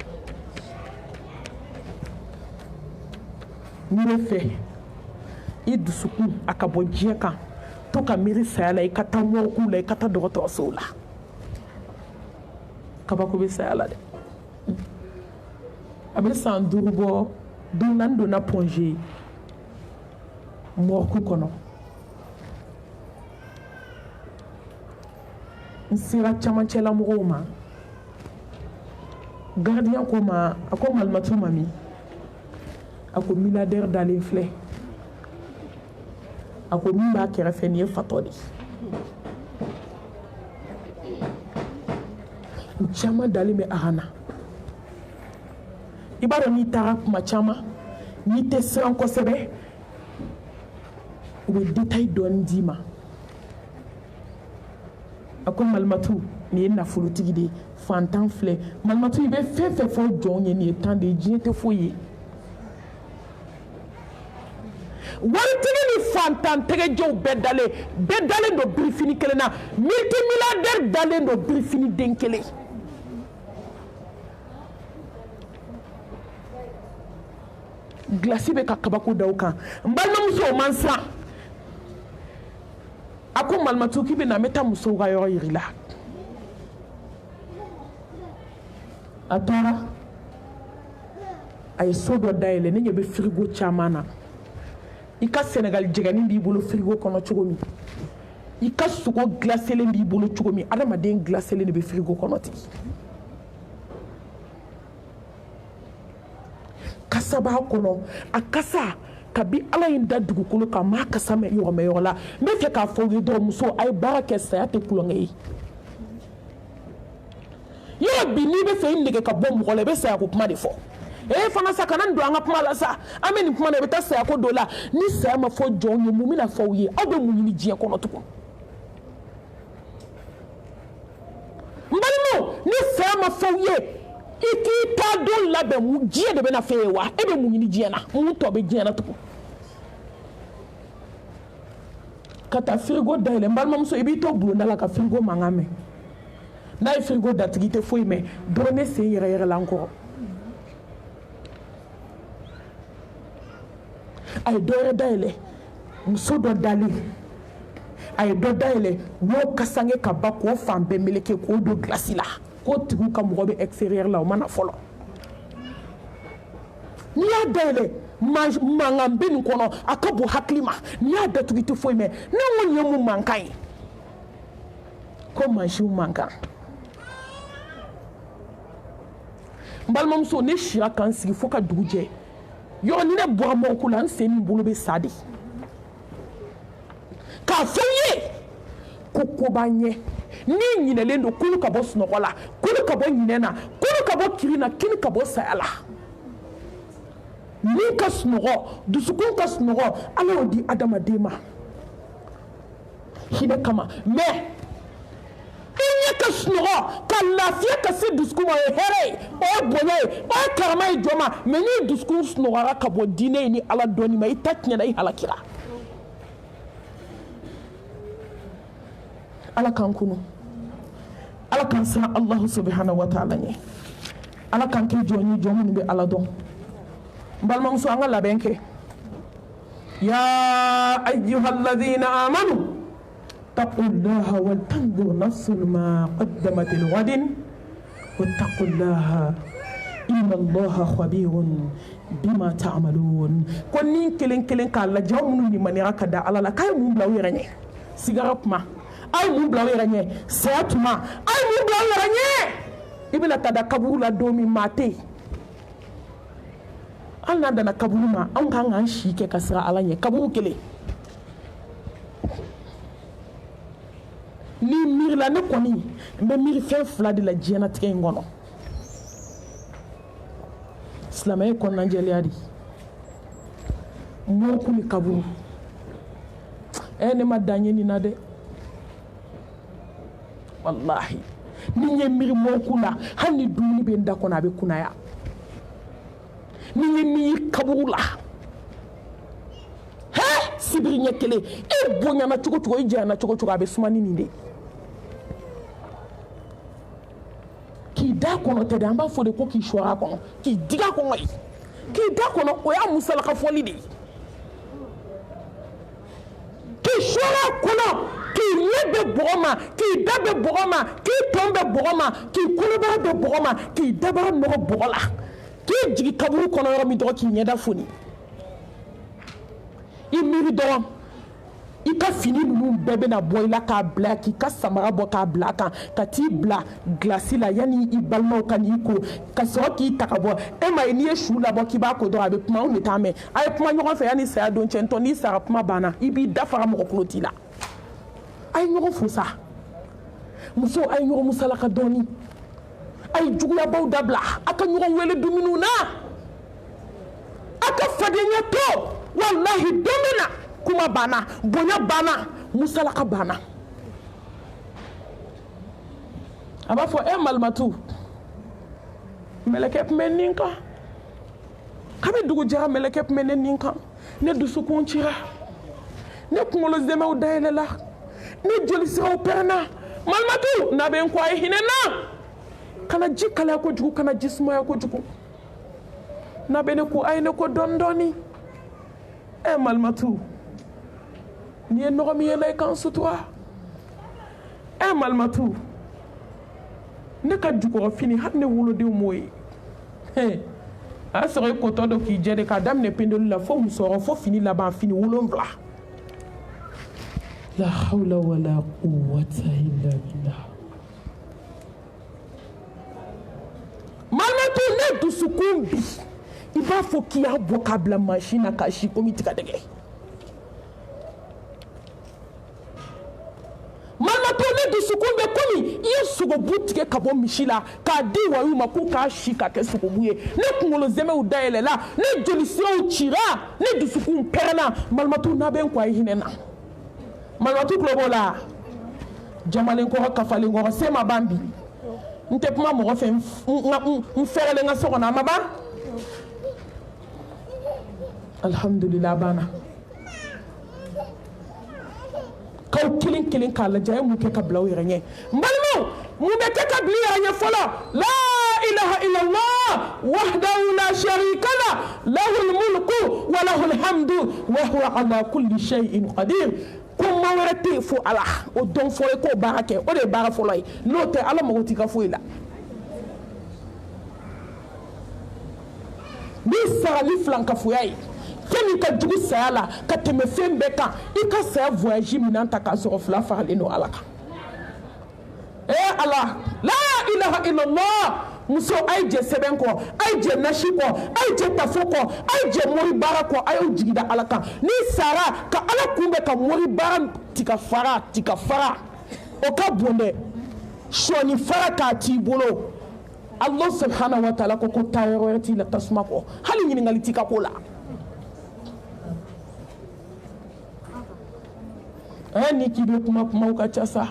S1: ni fe i dusukun akabo diɲɛ kan to ka miiri saya la i ka taa mɔgɔkun la i ka taa dɔgɔtɔrɔsow la kabako bɛ saya la dɛ a bɛ san 5 bɔ don na n donna pɔnze mɔgɔku kɔnɔ n sera camancɛla mɔgɔw ma gardien ko ma a ko malimatu mami a ko milliardaire dalen filɛ a ko min b'a kɛrɛfɛ nin ye fatɔ de caman dalen bɛ a na i b'a dɔn n'i taara kuma caman n'i tɛ siran kosɛbɛ u bɛ détail dɔɔni d'i ma a ko malimatu nin ye nafolotigi de ye fantan filɛ malimatu i bɛ fɛn fɛn fɔ jɔnw ye nin ye tan de ye diɲɛ tɛ foyi ye waritigi ni fantan tɛgɛjɛw bɛɛ dalen don birifini kelen na multimilliardaire dalen don birifini den kelen glasi bɛ ka kabako da o kan n balimamuso o man siran a ko malimatu k'i bɛ na n bɛ taa musow ka yɔrɔ yiri la a taara a ye so dɔ dayɛlɛ ne ɲɛ bɛ firigo caman na i ka Senegal jɛgɛni b'i bolo frigo kɔnɔ cogo min i ka sogo glacelen b'i bolo cogo min adamaden glacelen de bɛ frigo kɔnɔ ten kasa b'a kɔnɔ a kasa kabi Ala ye n da dugukolo kan maa kasa mɛn yɔrɔ la n bɛ fɛ k'a fɔ u ye dɔrɔn muso a ye baara kɛ saya tɛ kulonkɛ ye yɔrɔ bi n'i bɛ fɛ i nege ka bɔ mɔgɔ la i bɛ saya ko kuma de fɔ fana sa kana don an ka kuma la sa an bɛ nin kuma na i bɛ taa saya ko dɔ la ni saya ma fɔ jɔnw ye mun bɛna fɔ u ye aw bɛ mun ɲini diɲɛ kɔnɔ tugun n balimaw ni saya ma fɔ u ye i k'i taa don labɛn diɲɛ de bɛna fɛ ye wa e bɛ mun ɲini diɲɛ na mun tɔ bɛ diɲɛ na tugun ka taa frigo dayɛlɛ n balimamuso i b'i to bulonda la ka frigo mankan mɛn n'a ye frigo datigi i tɛ foyi mɛn dɔrɔn ne sen yɛrɛ la n kɔrɔ a ye dɔ wɛrɛ dayɛlɛ muso dɔ dalen a ye dɔ dayɛlɛ n'o kasange ka ban k'o fan bɛɛ meleke k'o don glasi la k'o tigiw ka mɔgɔ bɛ extérieur la o ma na fɔlɔ n'i y'a dayɛlɛ mankan bɛ nin kɔnɔ a ka bon hakili ma n'i y'a datugu i tɛ foyi mɛn ne ko nin ye mun mankan ye ko mansinw mankan n balimamuso ne sira ka n sigi fo ka dugu jɛ yɔrɔ ni ne bɔra mɔgɔku la n sen ni n bolo bɛ sa de k'a fɔ n ye ko ko b'an ɲɛ ni ɲinɛlen don kulu ka bɔ sunɔgɔ la kulu ka bɔ ɲinɛ na kulu ka bɔ kiri na kini ka bɔ saya la ni ka sunɔgɔ dusukun ka sunɔgɔ Ala y'o di adamaden ma hinɛ kama mais i ɲɛ ka sunɔgɔ ka lafiya ka se dusukun ma o ye hɛrɛ ye o ye bonya ye o ye karama ye jɔn ma mais ni dusukun sunɔgɔra ka bɔ diinɛ ni Ala dɔnni ma i ta tiɲɛna i halakira Ala k'an kunu Ala k'an siran Alahu subhanahu wa ta'ala ɲɛ Ala k'an kɛ jɔn ye jɔn minnu bɛ Ala dɔn n balimamuso an ka labɛn kɛ ya ayyuhalladhina amanu اتقوا الله ولتنظر نفس ما قدمت لغد واتقوا الله إن inna allaha khabirun bima ta'malun ko ni kelen ka la jamu ni manira ka da ala la kay mun bla wera nye sigara kuma ay mun bla wera nye sayatuma ay mun bla wera nye ibila tada kaburu la domi mate an na dana kaburu ma an kan an shi ke kasira ala nye kaburu kele ni mir la ne koni be mir fe fla de la jena tigé ngono islamay kon na jeli adi mo ko ni kaburu ene ma danye ni na de wallahi ni nye mir mo kula hani duni be ndako na be kunaya ni nye mi kaburu la he sibiri nyekele e bonya na chuko ijana chuko abe sumani ni de ki da kono te damba fo de ko ki shora kono ki diga kono ki da kono o ya musala ka foli de ki shora kono ki lebe bogoma ki dabe bogoma ki tombe bogoma ki kuluba be bogoma ki dabara no bogola ki jigi kaburu kono yoro mi do ki nyeda foni imiri do i ka fini nunu bebe na boy la ka bla ki ka samara bo ka bla kan ka ti bla glasi la yani i balma ka ni ko ka so ki takabo e ma ni e shu la bo ki ba ko do abe kuma on eta me ay kuma nyogon fe yani sa don chento ni sa kuma bana ibi dafara mo ko kloti la ay nyogon fu sa muso ay nyogon musala ka doni ay jugula baw dabla aka nyogon wele duminu na aka fadenya to wallahi domina kuma bana bonya bana musalaka bana aba fo e malmatu melekep meninka kabe dugu jara melekep meninka ne dusu konchira ne kumolo zeme o dailela ne joli sira o perna malmatu na ben kwa hinena kana jikala ko jugu kana jismo ko jugu na bene ko ayne ko dondoni e malmatu ni no mi yele kan sutura e malmatu ne ka jugo fini hat ne wulo de moy he a sere ko to do ki jede ka dam ne pendolu la fo musoro fo fini la ba fini wulo mbla la hawla wala quwwata illa billah malmatu ne du sukumbi iba fo ki a vocabla machine ka shi komiti ka dege malmatone du sukumbe komi yesugo butike kabo mishila ka di wayu maku ka shika ke sukubuye ne kungolo zeme u daele la ne jolisio u chira ne du sukum perna malmatu na ben kwa hinena malmatu klobola jamalen ko kafale ngo sema bambi nte puma mo fe mferele nga soko na maba alhamdulillah bana kaw kilin kala jay mu ke kabla wira nye mbalmo mu be ke kabli ya fala la ilaha illa allah wahdahu la sharika la lahu almulku wa lahu alhamdu wa huwa ala kulli shay'in qadir kuma warati fu ala o don fo ko barake o de bara fo lay no te ala mo tika fu ila bi sali flanka fu yai kemi ka dugu sayala ka teme fembe kan I ka saya voyage minan ta ka so fla farle no alaka Allah la ilaha illallah muso ay je seben ko ay je nashi ko ay je tafo ko ay je mori bara ko ay jigida alaka ni sara ka ala kumbe ka mori bara tika fara o ka bonde shoni fara ka ti bolo Allah subhanahu wa ta'ala ko tayro yati la tasma ko hali ni ngali tika ko la ni kibe kuma uka chasa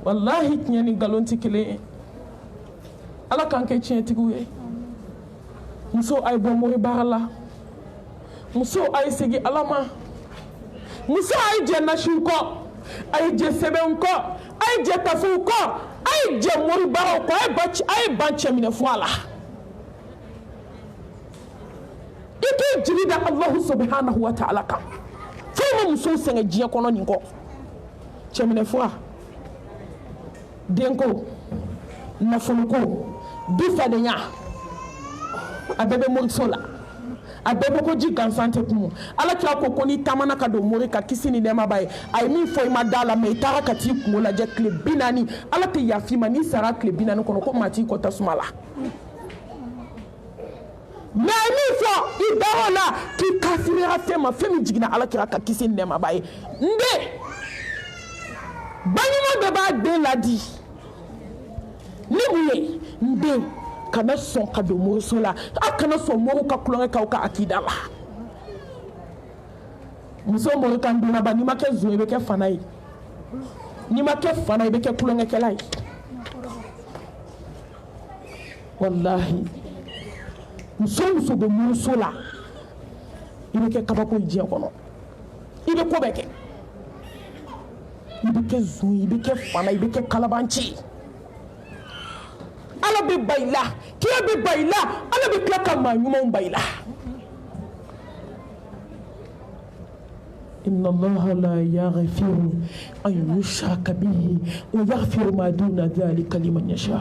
S1: wallahi nyani galonti kile ala kanke tientiguwe muso ay bomori barala muso ay segi alama muso ay je nashuko ay je sebenko ay je tafuko ay je mori barako ay banche mine fuala ike jirida Allah subhanahu wa ta'ala kan fo muso senga jiya kono ninko chemine fuala denko nafuluko bifadenya a bɛɛ bɛ moriso la a bɛɛ bɛ ko ji gansan tɛ kun ala kira ko ni taamana ka don mori ka kisi ni nɛɛma b'a ye a ye min fɔ i ma da la mɛ i taara ka t'i kungo lajɛ tile 40 ala tɛ yafa i ma n'i sara tile 40 kɔnɔ ko maa t'i kɔ tasuma la mɛ a ye min fɔ i dar'o la k'i kafiriyara fɛn ma fɛn min jiginna ala kira ka kisi ni nɛɛma b'a ye n den baɲuman bɛɛ b'a den ladi ni mun ye n den kana sɔn ka don moriso la a kana sɔn moriw ka tulonkɛ k'aw ka akida la muso mori kan donna ba n'i ma kɛ zon i bɛ kɛ fana ye n'i ma kɛ fana i bɛ kɛ tulonkɛkɛla ye walahi muso muso bɛ moriso la i bɛ kɛ kabako ye diɲɛ kɔnɔ i bɛ ko bɛɛ kɛ i bɛ kɛ zon i bɛ kɛ fana i bɛ kɛ kalabanci ala bɛ ba i la kira bɛ ba i la ala bɛ tila ka maa ɲumanw ba i la inna allaha la yaghfiru an yushraka bihi wa yaghfiru ma duna dhalika liman yasha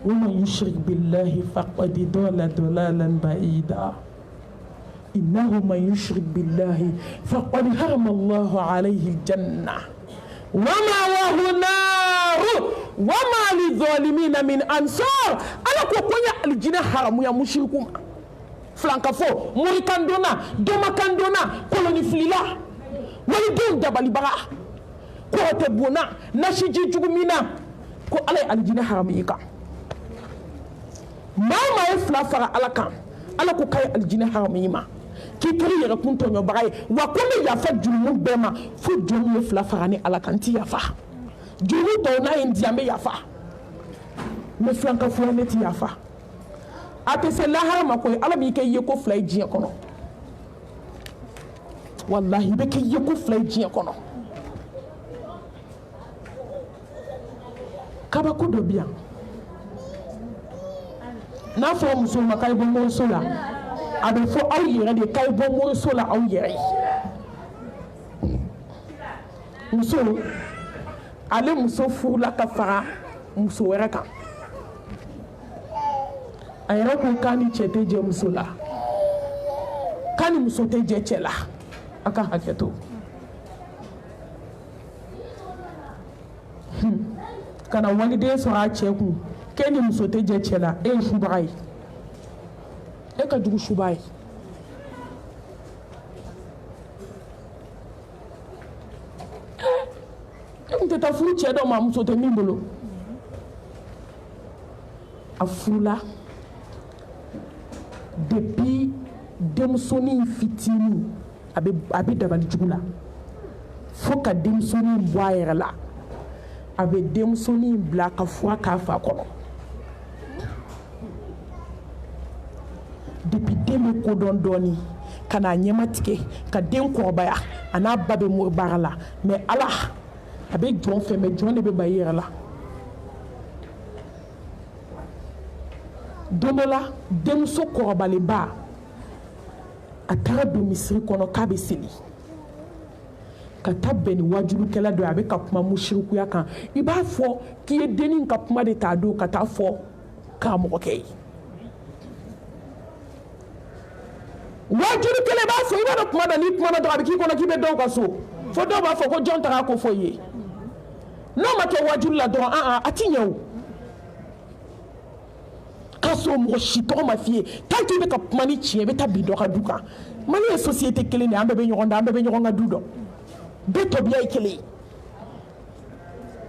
S1: wa man yushrik billahi faqad dalla dalalan ba'ida innahu man yushrik billahi faqad harama allahu alayhi aljanna wa ma'wahu nar wa ma lidhalimina min ansar ala ko konya aljina haramu ya mushriku flankafo mori kandona doma kandona koloni flila wali don dabali baga ko te bona nashiji jugumina ko ala aljina haramu yika mama e fla fara ala kan ala ko kay aljina haramu yima ki kiri yɛrɛ kun tɔɲɔbaga ye wa ko ne yafa jurumu bɛɛ ma fo jɔnw ye fila fara ni ala kan ti yafa jurumu tɔw n'a ye n di an bɛ yafa mɛ filankafoya ne ti yafa a tɛ se lahara ma koyi ala b'i kɛ yeko fila ye diɲɛ kɔnɔ walahi i bɛ kɛ yeko fila ye diɲɛ kɔnɔ kabako dɔ bi yan n'a fɔra musow ma k'a ye bɔ moriso la a bɛ fɔ aw yɛrɛ de k'a ye bɔ moriso la aw yɛrɛ ye muso ale muso furula ka fara muso wɛrɛ kan a yɛrɛ ko k'a ni cɛ tɛ jɛ muso la k'a ni muso tɛ jɛ cɛ la a ka hakɛ to ka na waliden sɔrɔ a cɛ kun k'e ni muso tɛ jɛ cɛ la e ye subaga ye e ka jugu suba ye e kun tɛ taa furu cɛ dɔ ma muso tɛ min bolo a furula depuis denmusonin fitinin a bɛ dabali jugu la fo ka denmusonin bɔ a yɛrɛ la a bɛ denmusonin bila ka fura k'a fa kɔnɔ depuis den bɛ kodɔn dɔɔni ka n'a ɲɛma tigɛ ka den kɔrɔbaya a n'a ba bɛ mori baara la mais ala a bɛ jɔn fɛ mais jɔn de bɛ ba i yɛrɛ la don dɔ la denmuso kɔrɔbalenba a taara don misiri kɔnɔ k'a bɛ seli ka taa bɛn ni wajulukɛla dɔ ye a bɛ ka kuma musirikuya kan i b'a fɔ k'i ye dennin ka kuma de ta don ka taa fɔ karamɔgɔkɛ ye wajulukɛla b'a fɔ i b'a dɔn kuma na n'i kumana dɔrɔn a bɛ k'i kɔnɔ k'i bɛ dɔw ka so fo dɔw b'a fɔ ko jɔn taara ko fɔ i ye n'o ma kɛ wajulu la dɔrɔn a ti ɲɛ o k'a sɔrɔ mɔgɔ si tɔgɔ ma f'i ye tant que i bɛ ka kuma ni tiɲɛ i bɛ taa bin dɔ ka du kan Mali ye société kelen de ye an bɛɛ bɛ ɲɔgɔn da an bɛɛ bɛ ɲɔgɔn ka du dɔn bɛɛ tɔbiya ye kelen ye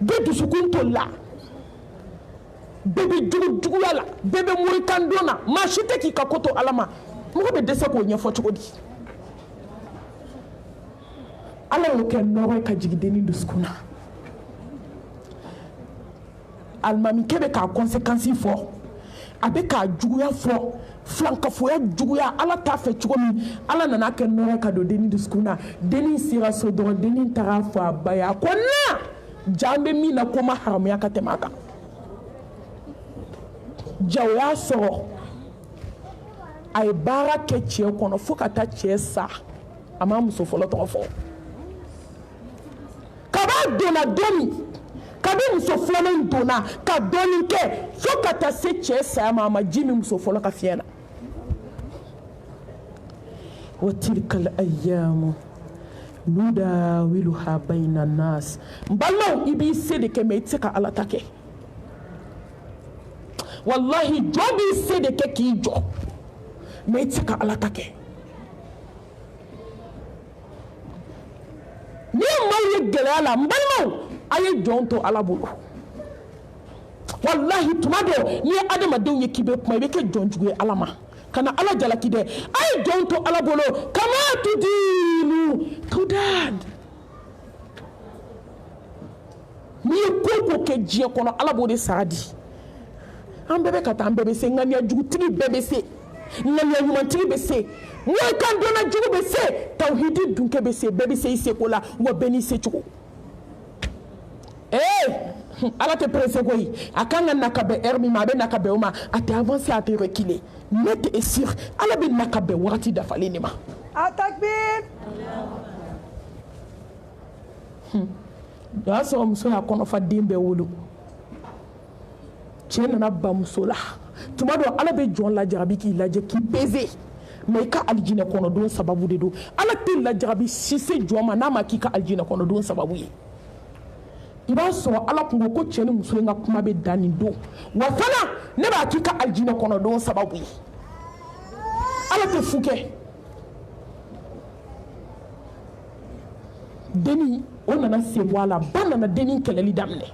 S1: bɛɛ dusukun tolila bɛɛ bɛ juguya la bɛɛ bɛ morikan don na maa si tɛ k'i ka ko to ala ma mɔgɔ bɛ dɛsɛ k'o ɲɛfɔ cogo di ala y'o kɛ nɔgɔ ye ka jigin dennin dusukun na alimamikɛ bɛ k'a conséquence fɔ a bɛ k'a juguya fɔ filankafoya juguya ala t'a fɛ cogo min ala nana kɛ nɔgɔ ka don dennin dusukun na dennin sera so dɔrɔn dennin taara fɔ a ba ye a ko na ja an bɛ min na ko ma haramuya ka tɛmɛ a kan ja o y'a sɔrɔ a ye baara kɛ cɛ kɔnɔ fo ka taa cɛ sa a ma muso fɔlɔ tɔgɔ fɔ kab'a donna don min ka kabi muso filanan donna ka dɔɔni kɛ fo ka taa se cɛ saya ma a ma ji min muso fɔlɔ ka fiɲɛ na wa tilkal ayyamu nudawiluha bayna nas n balimaw i b'i se de kɛ mais i tɛ se ka ala ta kɛ wallahi jɔ b'i se de kɛ k'i jɔ mais i tɛ se ka ala ta kɛ ni maaw ye gɛlɛya la n balimaw a ye jɔn to ala bolo wallahi tuma dɔ n'i ye adamadenw ye k'i bɛ kuma i bɛ kɛ jɔnjugu ye ala ma kana ala jalaki dɛ a ye jɔn to ala bolo kama tudinu tudad n'i ye ko ko kɛ diɲɛ kɔnɔ ala b'o de sara di an bɛɛ bɛ ka taa an bɛɛ bɛ se ŋaniya jugutigi bɛɛ bɛ se ŋaniya ɲumantigi bɛ se mɔɔ kan dɔnna jugu bɛ se tawhidi dunkɛ bɛ se bɛɛ bɛ se i seko la wa bɛɛ n'i secogo ala tɛ presse koyi a kan ka na ka bɛn heure min ma a bɛ na ka bɛn o ma a tɛ avancer a tɛ reculer ne tɛ sûr ala bɛ na ka bɛn wagati dafalen de ma
S2: Takbir.
S1: o y'a sɔrɔ muso y'a kɔnɔfa den bɛɛ wolo cɛ nana ba muso la tuma dɔ ala bɛ jɔn lajarabi k'i lajɛ k'i peser mais i ka alijinɛ kɔnɔdon sababu de don ala tɛ lajarabi si se jɔn ma n'a ma k'i ka alijinɛ kɔnɔdon sababu ye i b'a sɔrɔ ala kun ko ko cɛ ni muso in ka kuma bɛ dan nin don wa fana ne b'a k'i ka alijinɛ kɔnɔdon sababu ye ala tɛ fu kɛ denni o nana sen bɔ a la ba nana denni kɛlɛli daminɛ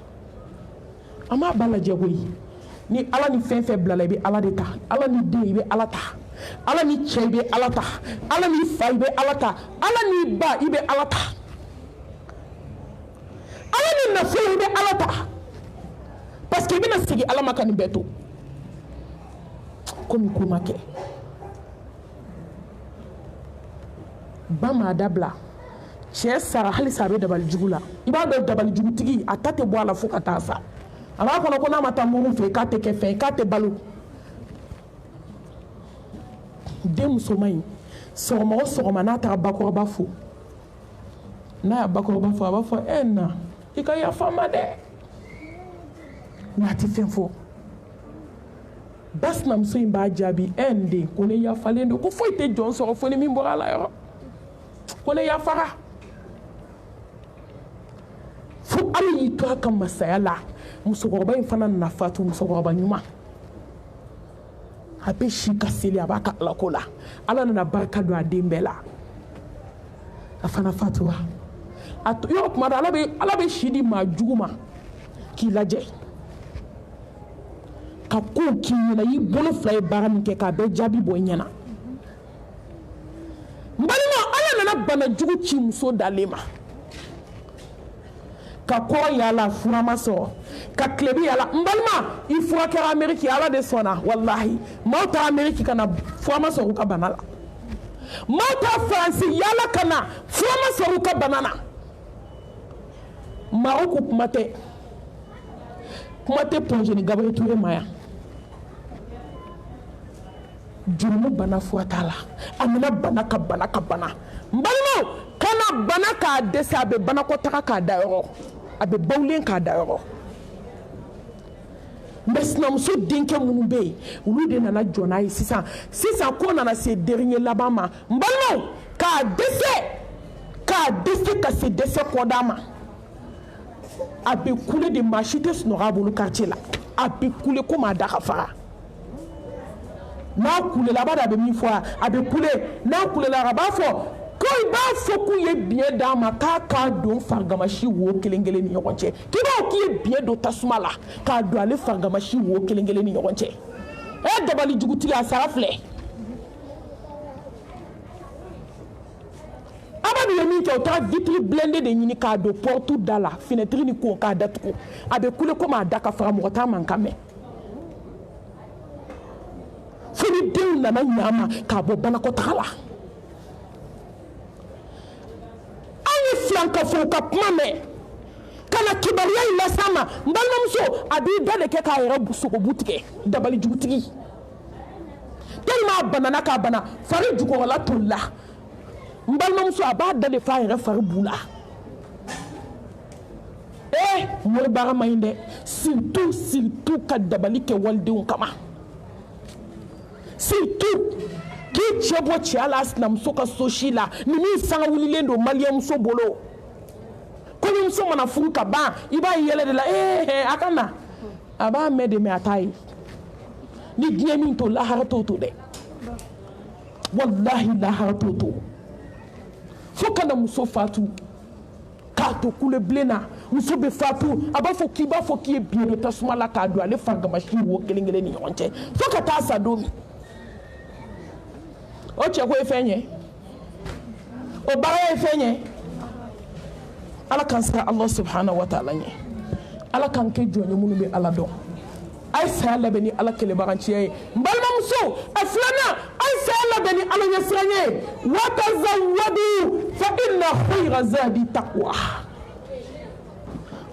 S1: an m'a ba lajɛ koyi ni ala ni fɛn fɛn bilala i bɛ ala de ta ala ni den i bɛ ala ta ala ni cɛ i bɛ ala ta ala ni fa i bɛ ala ta ala ni ba i bɛ ala ta ala ni nafolo i bɛ ala ta parce que i bɛna segin ala ma ka nin bɛɛ to komi ko ma kɛ ba m'a dabila cɛ sara halisa a bɛ dabali jugu la i b'a dɔn dabali jugutigi a ta tɛ bɔ a la fo ka taa sa a b'a kɔnɔ ko n'a ma taa muru fɛ k'a tɛ kɛ fɛn ye k'a tɛ balo den musoman in sɔgɔma o sɔgɔma n'a taara bakɔrɔba fo n'a y'a bakɔrɔba fo a b'a fɔ na i ka yafa n ma dɛ n'a tɛ fɛn fɔ ba sinamuso in b'a jaabi n den ko ne yafalen don ko foyi tɛ jɔn sɔrɔ fo ni min bɔra a la yɔrɔ ko ne yafara fo ala y'i to a ka masaya la musokɔrɔba in fana nana fatu musokɔrɔba ɲuman a bɛ si ka seli a b'a ka alako la ala nana barika don a den bɛɛ la a fana fatura yɔrɔ tuma dɔ ala bɛ si di maa jugu ma k'i lajɛ ka kow k'i ɲɛna i bolo fila ye baara min kɛ k'a bɛɛ jaabi bɔ i ɲɛna n balima ala nana bana jugu ci muso dalen ma ka kɔrɔ yala fura ma sɔrɔ ka tilebi yala n balima i fura kɛra ameriki ala de sɔnna walahi maaw taara ameriki ka na fura ma sɔrɔ u ka bana la maaw taara faransi yala ka na fura ma sɔrɔ u ka bana na maroko kuma tɛ pɔnzeni gabiri ture ma yan jurumu bana fura t'a la a nana bana ka bana ka bana n balimaw kana bana k'a dɛsɛ a bɛ banakɔtaga k'a da yɔrɔ a bɛ bawulen k'a da yɔrɔ mɛ sinamuso denkɛ minnu bɛ yen olu de nana jɔ n'a ye sisan ko nana se dernier laban ma n balimaw k'a dɛsɛ ka se dɛsɛ kɔda ma a bɛ kule de maa si tɛ sunɔgɔ a bolo quartier la a bɛ kule komi a da ka faga n'a kulela a b'a dɔn a bɛ min fɔ a bɛ kule n'a kulela a b'a fɔ ko i b'a fɔ k'u ye biɲɛ d'a ma k'a k'a don farigamasi wo kelen kelen ni ɲɔgɔn cɛ k'i b'a k'i ye biɲɛ don tasuma la k'a don ale farigamasi wo kelen kelen ni ɲɔgɔn cɛ dabali jugutigi a sara filɛ abadu ye min kɛ o taara vitre blindée de ɲini k'a don porte da la fenêtre ni ko k'a datugu a bɛ kule komi a da ka faga mɔgɔ t'a mankan mɛn fo ni denw nana ɲɛ a ma k'a bɔ banakɔtaga la filanka fɔ ka kuma mɛn ka na kibaruya in las'a ma n balimamuso a b'i da de kɛ k'a yɛrɛ sogobu tigɛ dabali jugutigi tellement a banana k'a bana fari jukɔrɔla tolila n balimamuso a b'a da de f'a yɛrɛ fari bu la mori baga mainde surtout ka dabali ke waldenw kama surtout ki chebo chiala asnamso ka soshila ni mi sanga wulilen do maliamso bolo ko ni mso mana furu ka ba iba yele de la akana aba mede me atai ni diemi to la harato to de wallahi la harato to fokana muso fatu kato kule blena muso be fatu aba foki ba foki e biere tasuma la ka do ale fanga mashi wo kelengele ni yonche fokata sadomi o che ko efenye o bara efenye ala kan sa Allah subhanahu wa ta'ala nye ala kan ke jonye munu be ala do ay sa la beni ala kele baranci ay mbalma muso aflana ay sa la beni ala yasranye wa tazawwadu fa inna khayra zadi taqwa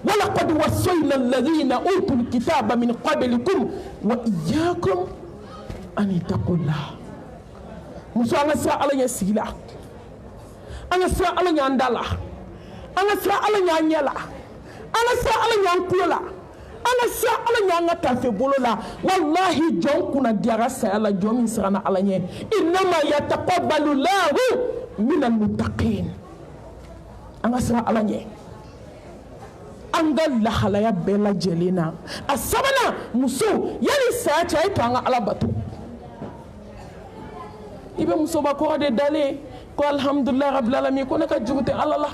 S1: wa laqad wasayna alladhina utul kitaba min qablikum wa iyyakum an taqullah muso anga sa ala yasigila anga sa ala nyandala anga sa ala nyanyala anga sa ala nyankulola ana sa ala nyanga tafe bolola wallahi jon kuna diara sa ala jon min sirana ala nye inma yataqabbalu lahu min almuttaqin anga sa ala nye anga la halaya bela jelena asabana muso yani sa cha ito anga ala batu ibe muso ba ko de dale ko alhamdulillah rabbil alamin ko naka jugute ala la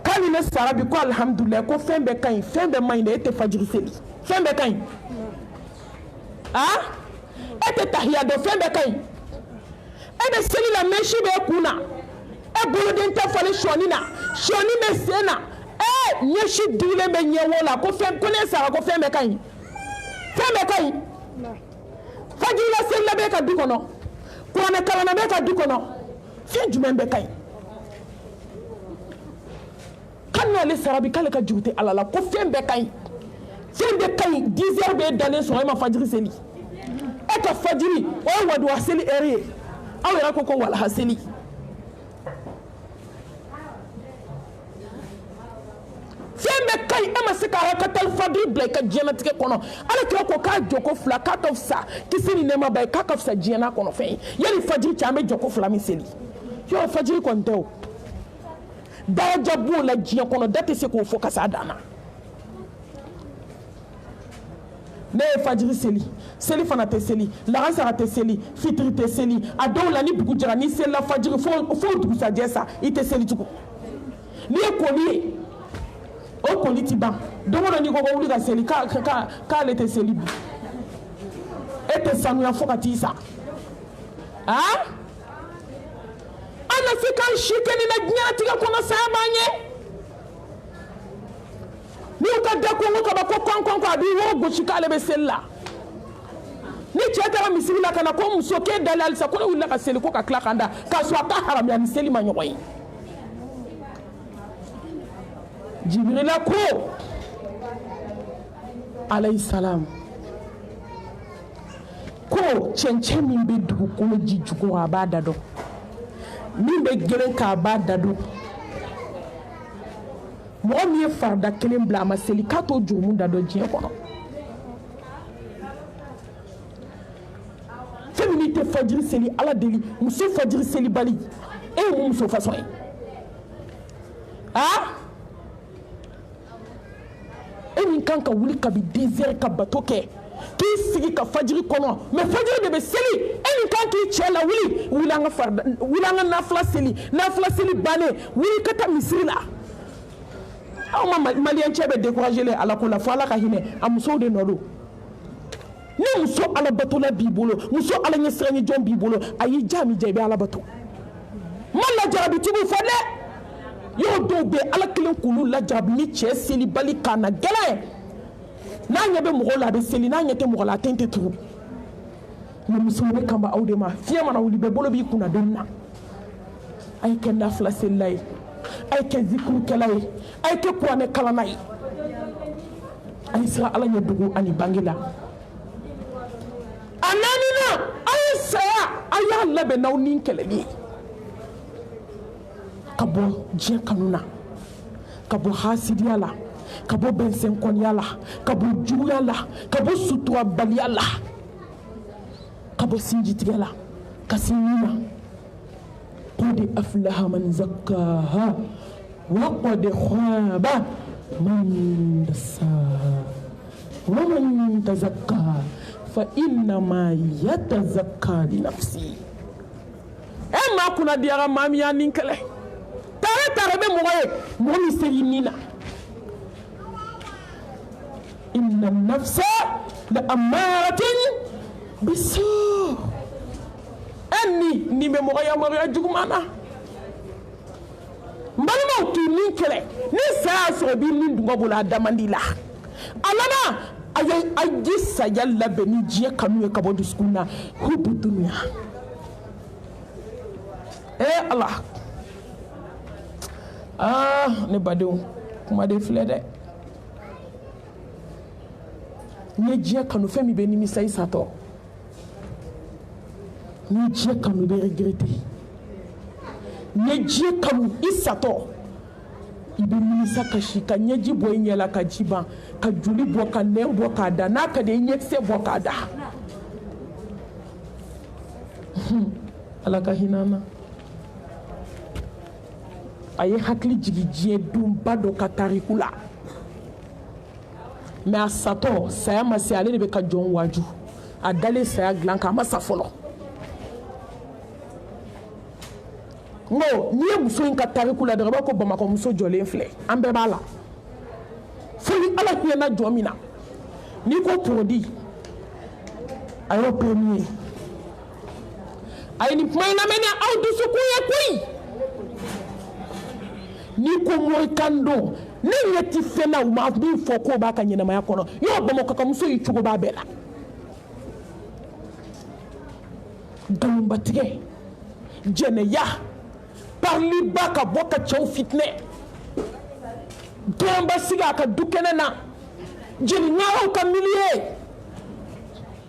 S1: kali ne sarabi ko alhamdulillah ko fembe kan fembe mayne ete fajiri seli fembe kan ete tahiyya do fembe kan ebe seli la meshi be kuna e bulu den ta fale shonina shoni me sena nyeshi dule be nyewola ko fem ko ne sara ko fembe kan fajiri la seli la be ka dukono ko ne kala na be ka dukono fe jumembe kan kanna le sarabi kale ka jute alala ko fembe kay 10h be dalé so ma fajiri seli e ka fajiri o wadu aseli ere awera ko wala haseli fembe kay e ma sikara ka tal fadri ble ka jenatike kono ala ko ka joko fla ka tofsa kisini ne ma bay ka tofsa jena kono fe yeli fajiri chambe joko fla mi seli yo fajiri konto daraja bu la jiya kono date se ko fo kasa dana ne fajiri seli fana te seli la ransa te seli fitri te seli adaw la ni bugu jara ni sel la fajiri fo dugu sa jesa ite seli tuko ni ko ni o ko liti ba domo ni ko wuli ga seli ka le te seli ete sanu ya fo katisa ana fika shikeni na nyatiga kono sabanye ni ukada kongo ka bako konkon ka bi wo goshika le besella ni chetara misila kana ko musoke dalal sa ko wala ka seli ko ka kla kanda ka so ka haram ya miseli ma nyoy jibril ko alayhi salam ko chenche min be dugu ko jijugo abada do min be gelen ka ba dadu mo mi farda kelen bla ma seli ka to jomu dado je kono féminité fajiri seli ala deli muso fajiri seli bali e muso façon min kan ka wuli ka bi 10h ka batoke ki sigi ka fajiri kono mais fajiri de be seli en kan ki chela wuli wulanga farda wulanga nafla seli bane wuli kata misri la aw ma malien chebe décourager les ala ko la fala ka hine amuso de nodo ni muso ala batola bibolo muso ala nyesrani jom bibolo ayi jami jebe ala bato malla jarabi tibu fadle yo do be ala kilen kulu la jarabi ni che seli bali kana gele na nyabe mo la be seli na nyete mo la tente tu ni muso be kamba awde ma fiya mana wuli be bolo bi kuna donna ay ke nafla selay ay ke zikru kelay ay ke kuane kalanay ay sira ala nyadugo ani bangila ananina ay saya ay alla be naw nin keleli kabo je kanuna ka bɔ hasidiya la ka bɔ bɛnsɛnkɔniya la ka bɔ juguya la ka bɔ suturabaliya la ka bɔ sinjitigɛ la ka se min ma qad aflaha man zakkaha wa qad khaba man dassaha wa man tazakka fa innama yatazakka li nafsi ma kuna diara mamiya nin kɛlɛ tare bɛ mɔgɔ ye mɔgɔ min segi nin na inna nafsa la amaratin bisu ni bɛ mɔgɔ yamaruya juguman na n balimaw t'u nin kɛlɛ ni saya sɔrɔ b'i nin dunga bolo a damandi la a laban a ji saya labɛn ni diɲɛ kanu ye ka bɔ dusukun na hubu dunuya Allah ne badenw kumaden filɛ dɛ ni diɲɛ kanu fɛn min bɛ nimisa i satɔ ni diɲɛ kanu bɛ regretter ni diɲɛ kanu i satɔ i bɛ nimisa kasi ka ɲɛji bɔ i ɲɛ la ka ji ban ka joli bɔ ka nɛn bɔ k'a da n'a ka di i ɲɛkisɛ bɔ k'a da Ala ka hinɛ an na a ye hakili jigi diɲɛ dunba dɔ ka tariku la mais a satɔ saya ma se ale de bɛ ka jɔn waaju a dalen saya dilan kan a ma sa fɔlɔ n ko n'i ye muso in ka tariku la dɔrɔn i b'a ko bamakɔ muso jɔlen filɛ an bɛɛ b'a la fo ni ala hinɛna jɔn min na n'i ko porodi a y'o permis a ye nin kuma in lamɛn aw dusukun ye koyi n'i ko morikan don ne ɲɛ ti fɛn na u ma min fɔ k'o b'a ka ɲɛnamaya kɔnɔ yɔrɔ bamakɔka muso y'i cogo b'a bɛɛ la nkalonbatigɛ jɛnɛya pariliba ka bɔ ka cɛw fitinɛ dɔrɔnbasigi a ka du kɛnɛ na jeliɲaraw ka miliye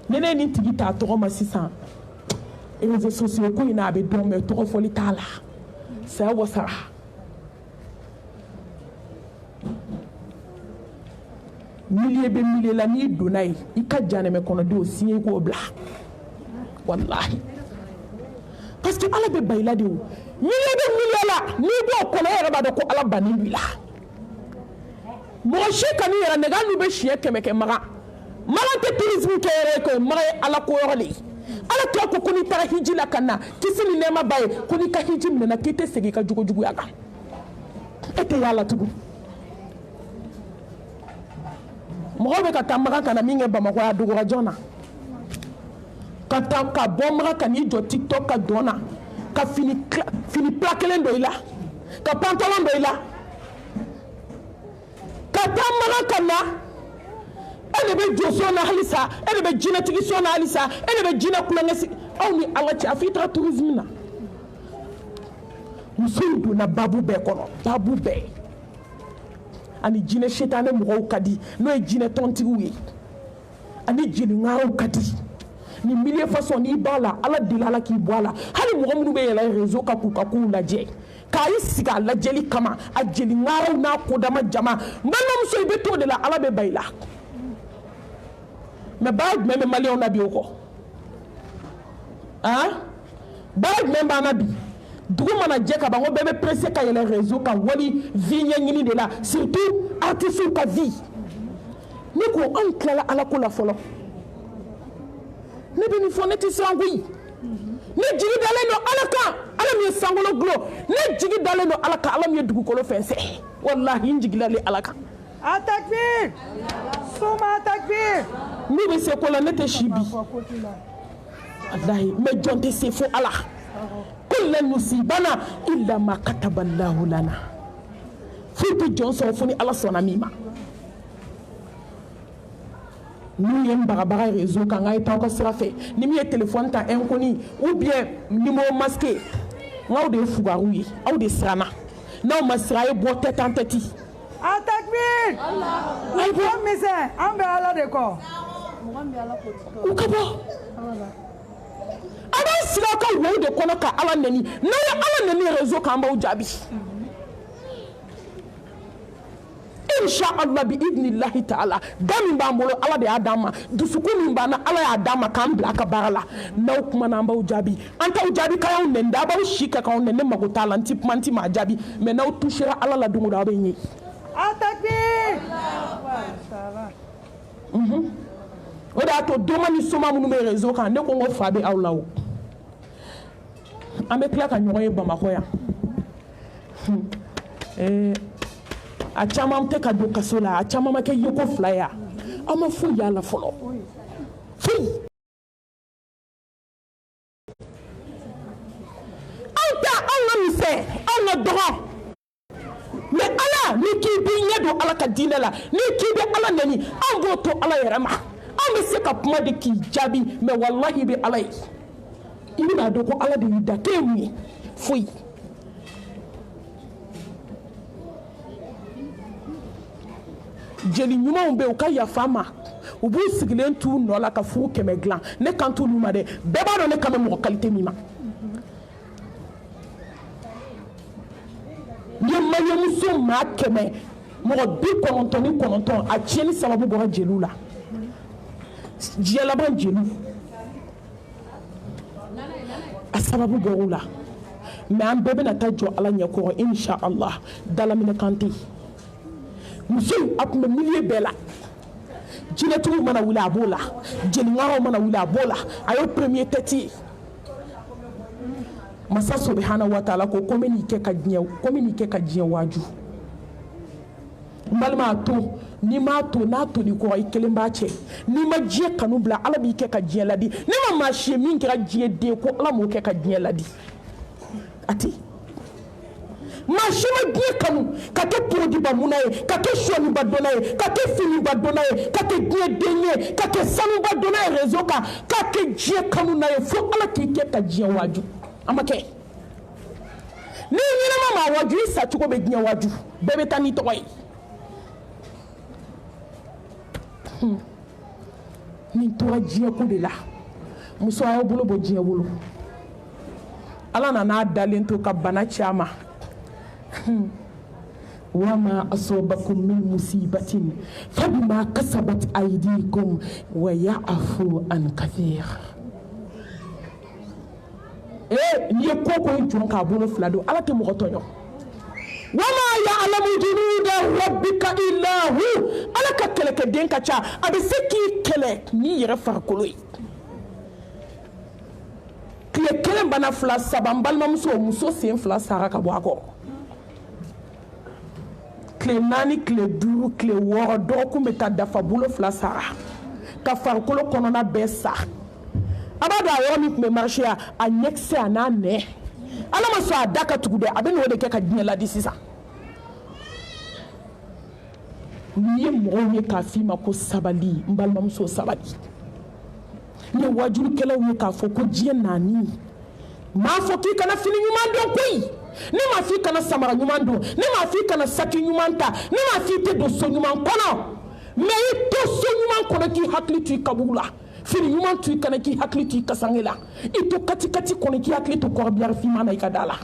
S1: ni ne nin tigi t'a tɔgɔ ma sisan réseaux sociaux ko in na a bɛ dɔn mɛ tɔgɔ fɔli t'a la saya wasara miliye bɛ miliye la n'i donna ye i ka janɛmɛ kɔnɔdenw siɲɛ i k'o bila walahi parce que ala bɛ bayila de o miliye bɛ miliye la n'i b'o kɔnɔ e yɛrɛ b'a dɔn ko ala bannen b'i la mɔgɔ si ka n'i yɛrɛ nɛgɛ hali n'u bɛ siɲɛ kɛmɛ kɛ maga tɛ tourisme kɛ yɛrɛ ye koyi maga ye ala ko yɔrɔ de ye ala kira ko n'i taara hiji la ka na kisi ni nɛɛma ba ye ko n'i ka hiji minɛna k'i tɛ segin i ka jugujuguya kan e tɛ y'a la tugun mɔgɔw bɛ ka taa maga ka na min kɛ bamakɔ a dogora jɔn na ka bɔ maga ka n'i jɔ tiktok ka dɔn na ka fini pla kelen dɔ i la ka pantalon dɔ i la ka taa maga ka na e de bɛ jo so na halisa e de bɛ jinɛtigi so na halisa e de bɛ jinɛ kulonkɛ si aw ni ala cɛ a fɔ i taara tourisme na muso in donna babu bɛɛ kɔnɔ babu bɛɛ ani jinɛ setanɛ mɔgɔw ka di n'o ye jinɛ tɔntigiw ye ani jeliŋaraw ka di ni milieu façon n'i b'a la ala deli ala k'i bɔ a la hali mɔgɔ minnu bɛ yɛlɛ réseau kan k'u ka kow lajɛ k'a i sigi a lajɛli kama a jeliŋaraw n'a kodama jama n balimamuso i bɛ t'o de la ala bɛ ba i la mais baara jumɛn bɛ maliyɛnw na bi o kɔ baara jumɛn b'an na bi dugu mana jɛ ka ban ko bɛɛ bɛ pressé ka yɛlɛ réseau kan wali vie ɲɛɲini de la surtout artistes ka vie ne ko anw tilala ala ko la fɔlɔ ne bɛ nin fɔ ne tɛ siran koyi ne jigi dalen don ala kan ala min ye sankolo gulo ne jigi dalen don ala kan ala min ye dugukolo fɛnsɛ walahi n jigilalen ala kan
S2: Takbir Suma takbir
S1: n'u bɛ se ko la ne tɛ si bi walahi mais jɔn tɛ se fo ala kullan nusibana illa ma kataballahu lana foyi tɛ jɔn sɔrɔ fo ni ala sɔnna min ma n'u ye n bagabaga réseau kan n k'a ye taa aw ka sira fɛ ni min ye téléphone ta inconnu ou bien numéro masqué n k'aw de ye fugariw ye aw de siranna n'aw ma siran a ye bɔ tête en tête
S2: Takbir i ko misɛn an bɛ ala de kɔ
S1: u ka bɔ a b'a sigi aw ka wow de kɔnɔ ka ala neni n'a ye ala neni réseau kan an b'aw jaabi insha Allah bi idnillahi ta'ala dami bambolo ala de adama dusuku min bana ala ya adama kan bila ka barala naw kuma na mbaw jabi anta u jabi kayaw nen da baw shika kaw nen mago talanti manti ma jabi mais naw touchera ala la dungu da benyi
S2: atakbir
S1: o da to domani soma munu me réseau kan ne ko ngo fabe awlaw ambe kla ka nyoy Bamako ya a caman tɛ ka don kaso la a caman ma kɛ yeko fila ya an ma foyi y'a la fɔlɔ foyi an ta an ka misɛn an ka dɔgɔ mais ala ni k'i b'i ɲɛ don ala ka diinɛ la ni k'i bɛ ala nɛni an b'o to ala yɛrɛ ma an bɛ se ka kuma de k'i jaabi mais wallahi i bɛ ala ye i bɛna dɔn ko ala de y'i da k'e ye mun ye foyi. jeli ɲumanw bɛ u ka yafa ma u b'u sigilen t'u nɔ la ka fu kɛmɛ dilan ne kan t'olu ma dɛ bɛɛ b'a dɔn ne kan bɛ mɔgɔ qualité min ma n ye maliyɛnmuso maa 100 mɔgɔ 99 a tiɲɛni sababu bɔra jeliw la diɲɛ laban jeliw a sababu bɔr'u la mais an bɛɛ bɛna taa jɔ ala ɲɛkɔrɔ insha Allah dalaminɛ kan tɛ yen muso a tun bɛ milieu bɛɛ la jinɛtigiw mana wuli a b'o la jeliŋaraw mana wuli a b'o la a y'o premier tête ye masa subhanahu wa ta'ala ko komi n'i kɛ ka diɲɛ waaju n balima a to n'i m'a to n'a toli kɔrɔ i kelen b'a cɛ n'i ma diɲɛ kanu bila ala b'i kɛ ka diɲɛ ladi ne ma maa si ye min kɛra diɲɛ den ko ala m'o kɛ ka diɲɛ ladi a tɛ maa si ma diɲɛ kanu ka kɛ porodiba muna ye ka kɛ sɔniba dɔnna ye ka kɛ finiba dɔnna ye ka kɛ diɲɛ den ye ka kɛ sanuba dɔnna ye réseau kan ka kɛ diɲɛ kanu na ye fo ala k'i kɛ ka diɲɛ waaju a ma kɛ ni ɲɛnama maa waaju i sa cogo bɛ diɲɛ waaju bɛɛ bɛ taa n'i tɔgɔ ye nin tora diɲɛ ko de la muso a y'aw bolo bɔ diɲɛ bolo ala nan'a dalen to ka bana caman wama asobakum min musibatin fabima kasabat aydikum wa ya'fu an kathir ni ye ko ko jɔn k'a bolo fila don ala tɛ mɔgɔ tɔɲɔ wama ya'lamu junuda rabbika illa hu ala ka kɛlɛkɛden ka ca a bɛ se k'i kɛlɛ n'i yɛrɛ farikolo ye tile kelen bana fila saba n balimamuso muso sen fila sara ka bɔ a kɔrɔ tile 4 tile 5 tile 6 dɔgɔkun bɛ taa dafa bolo fila sara ka farikolo kɔnɔna bɛɛ sa a b'a dɔn a yɔrɔ min tun bɛ marché a ɲɛkisɛ a n'a nɛ ala ma sɔn a da ka tugu dɛ a bɛ n'o de kɛ ka diɲɛ ladi sisan n'i ye mɔgɔw ye k'a f'i ma ko sabali n balimamuso sabali n ye wajurukɛlaw ye k'a fɔ ko diɲɛ naani m'a fɔ k'i kana fini ɲuman don koyi ne m'a f'i kana samara ɲuman don ne m'a f'i kana saki ɲuman ta ne m'a f'i tɛ don so ɲuman kɔnɔ mais i to so ɲuman kɔnɔ k'i hakili to i kaburu la fini ɲuman to i kana k'i hakili to i kasange la i to kati kɔnɔ k'i hakili to kɔrɔbiyari finman na i ka da la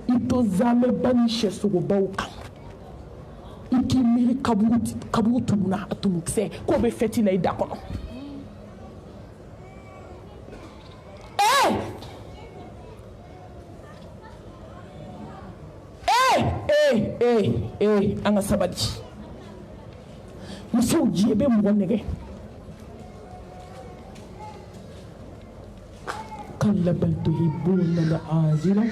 S1: i to zamɛba ni sɛsogobaw kan i k'i miiri kaburu tumuna a tumukisɛ k'o bɛ fɛti la i da kɔnɔ an ka sabali musow diɲɛ bɛ mɔgɔ nɛgɛ kalla bal tuhibbuna al-ajila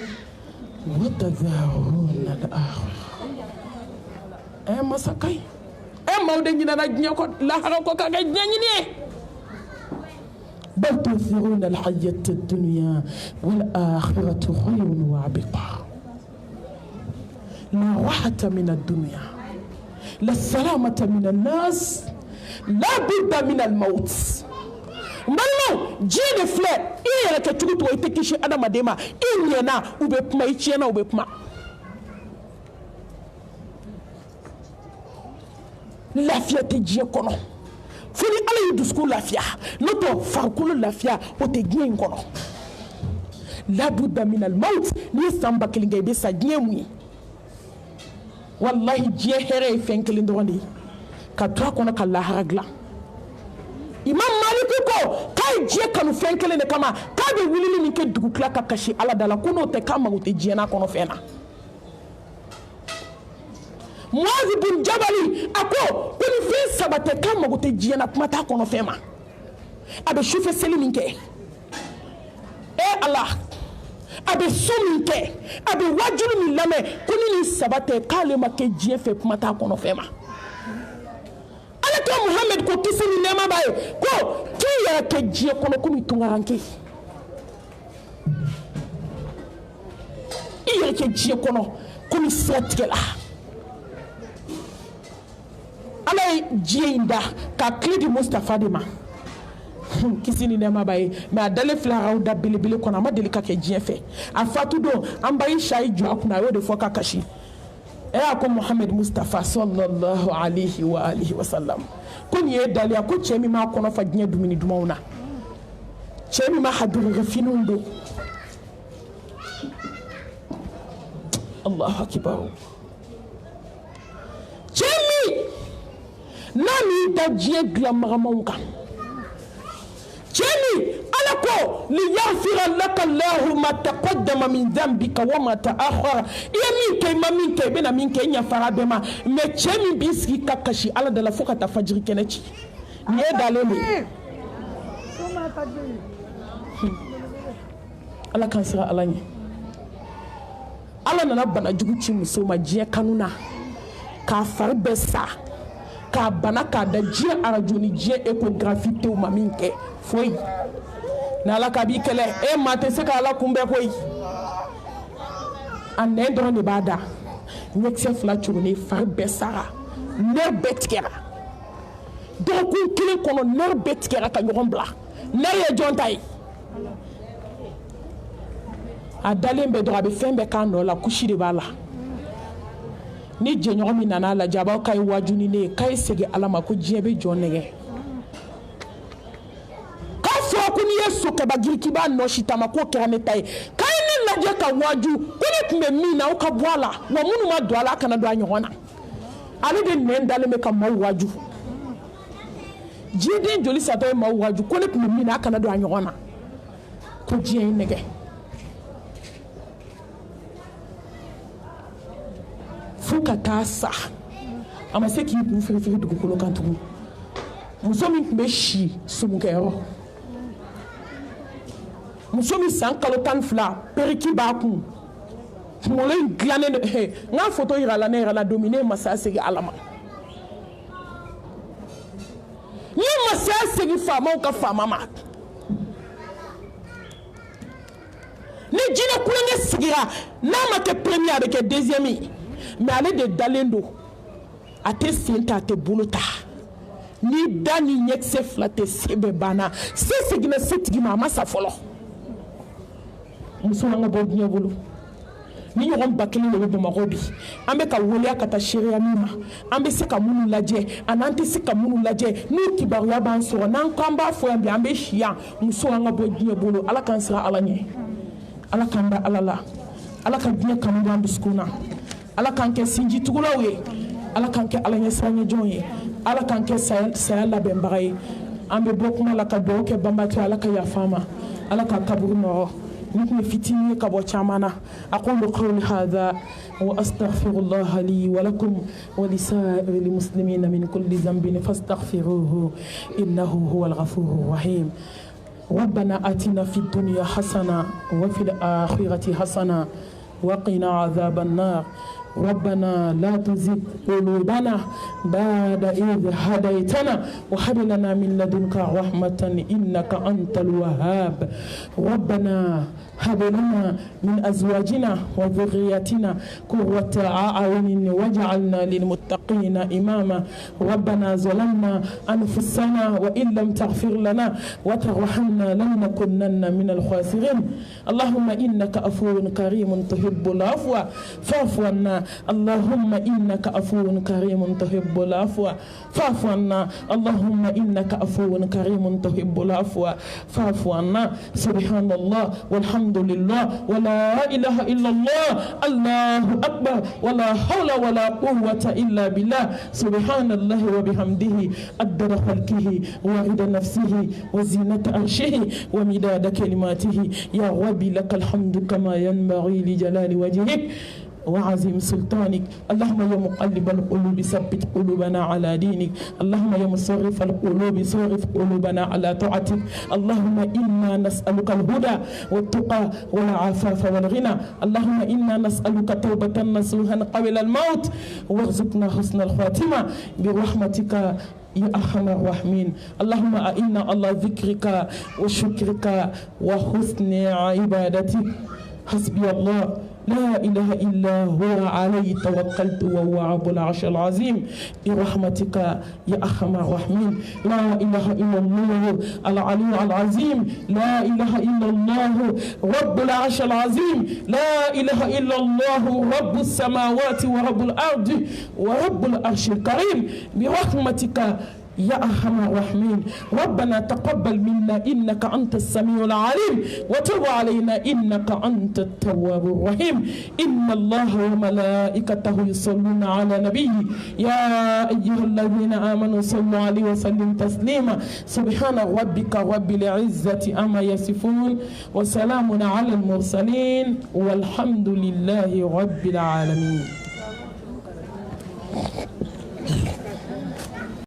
S1: wa tadharuna al-akhirah masakai maaw de ɲinana diɲɛ kɔ lahara kɔ k'a kɛ diɲɛ ɲini ye bal tu'thiruna al-hayata ad-dunya wal-akhiratu khayrun wa abqa لا راحة من الدنيا لا سلامة من الناس لا بد من الموت مالو جيني فلي إيه لك تقول توي تكشي أنا مديما إيه ينا وبيبما يتشينا وبيبما لافيا تجي كونو فلي على يدسكو لافيا نوتو فاركولو لافيا وتجين كونو labudda min al-maut ni samba kilinga be sa diemu wallahi dié here fen kilin dondi ka to kono ka lahara gla imam malik ko kay dié kanu fen kilin kama ka be wulili ni ke dugu kla ka kashi ala dala kuno te kama uti dié na kono fena Muaz bin Jabali ako kuni fin sabate kama uti dié na kuma ta kono fema abe shufe seli minke Allah abe suminke abe wajulu min lame kuni ni sabate kale make dié fe kuma ta kono fema ala to Muhammad ko kisini nema baye ko ki ya ke dié kono kumi tungaranke iya ke dié kono kumi setkela ala dié inda ka klidi Mustafa de ma kisini nema baye mais adale flaraw da bilibili kona ma delika ke dié fe a fatu do ambayi shay jo akuna yo de foka kashi ko Muhammad Mustafa sallallahu alayhi wa alihi wa sallam kun ye dalia ko chemi ma kono fa dié dumini dumawna chemi ma haduru refinundo Allahu akbar chemi nani da dié glamaramonka Jenny alako li yaghfira laka Allah ma taqaddama min dhanbika wa ma ta'akhkhara iya minke ma minke bena minke nya farabema me chemi biski kakashi ala dala foka ta fajiri kenechi ni dalele ala kansira alani ala nana bana juguchi muso ma je kanuna ka farbesa ka bana ka da je arajuni je échographie te ma minke foi na ala kabi kele e mate se ka ala kumbe koy ane don de bada nexe fla churune far besara ner betkera donc un kile kono ner betkera ka nyoron bla ne ye jontay adale mbe do abi fembe kan no la kushi de bala ni jenyo mi nana la jaba kay wajuni ne kay sege alama ko jebe jonnege kuni yesu ke bagiriki ba no shitama ko kerane tay kayne laje ka waju kuni kumbe mina o ka bwala wa munu ma dwala kana do anyona ali de nendale me ka ma waju jide joli sa to ma waju kuni kumbe mina kana do anyona ko jiye nege fuka tasa ama se ki bu fere fere dugu kolo kantu muso mi kumbe shi sumukero muso mi san kalo tan fila periki ba kun mole glane de nga photo ira la dominer masa segi alama ni masa segi fama o ka fama ma ni jina kulene sigira na ma ke premier avec deuxième mais aller de dalendo ate senta te buluta ni dani nyekse flate sebe bana se sigina setigi mama sa folo muso nga bo dunya bulu ni yoron bakeli le bo magobi ambe ka wole akata sheria mima ambe se ka munu laje anante se ka munu laje ni kibaru ya ban so nan kamba fo ambe shia muso nga bo dunya bulu ala kan sira ala ni ala kan da ala ala kan dunya kan do ambiskuna ala kan ke sinji tugulawe ala kan ke ala nyesanya jonye ala kan ke sayal la bembaray ambe bokuma la ka do ke bambatu ala ka ya fama ala ka kaburu no نحن فتني كبوشامنا أقول قولي هذا وأستغفر الله لي ولكم ولسائر المسلمين من كل ذنب فاستغفروه إنه هو الغفور الرحيم ربنا آتنا في الدنيا حسنة وفي الآخرة حسنة وقنا عذاب النار ربنا لا تزغ قلوبنا بعد إذ هديتنا وهب لنا من لدنك رحمة إنك أنت الوهاب ربنا هب لنا من أزواجنا وذرياتنا قرة أعين واجعلنا للمتقين إماما ربنا ظلمنا أنفسنا وإن لم تغفر لنا وترحمنا لنكونن من الخاسرين اللهم إنك عفو كريم تحب العفو فاعف عنا اللهم إنك عفو كريم تحب العفو فاعف عنا اللهم إنك عفو كريم تحب العفو فاعف عنا سبحان الله والحمد لله ولا إله إلا الله الله أكبر ولا حول ولا قوة إلا بالله سبحان الله وبحمده عدد خلقه ورضا نفسه وزينة عرشه ومداد كلماته يا ربي لك الحمد كما ينبغي لجلال وجهك وعظيم سلطانك اللهم يا مقلب القلوب ثبت قلوبنا على دينك اللهم يا مصرف القلوب صرف قلوبنا على طاعتك اللهم إنا نسألك الهدى والتقى والعفاف والغنى اللهم إنا نسألك توبة نصوحا قبل الموت وارزقنا حسن الخاتمة برحمتك يا أرحم الراحمين اللهم أعنا على ذكرك وشكرك وحسن عبادتك حسبي الله لا إله إلا هو عليه توكلت وهو رب العرش العظيم برحمتك يا أرحم الراحمين لا إله إلا الله العلي العظيم لا إله إلا الله رب العرش العظيم لا إله إلا الله رب السماوات ورب الأرض ورب العرش الكريم برحمتك يا أرحم الراحمين ربنا تقبل منا إنك أنت السميع العليم وتب علينا إنك أنت التواب الرحيم إن الله وملائكته يصلون على نبيه يا أيها الذين آمنوا صلوا عليه وسلم تسليما سبحان ربك رب العزة أما يصفون وسلام على المرسلين والحمد لله رب العالمين.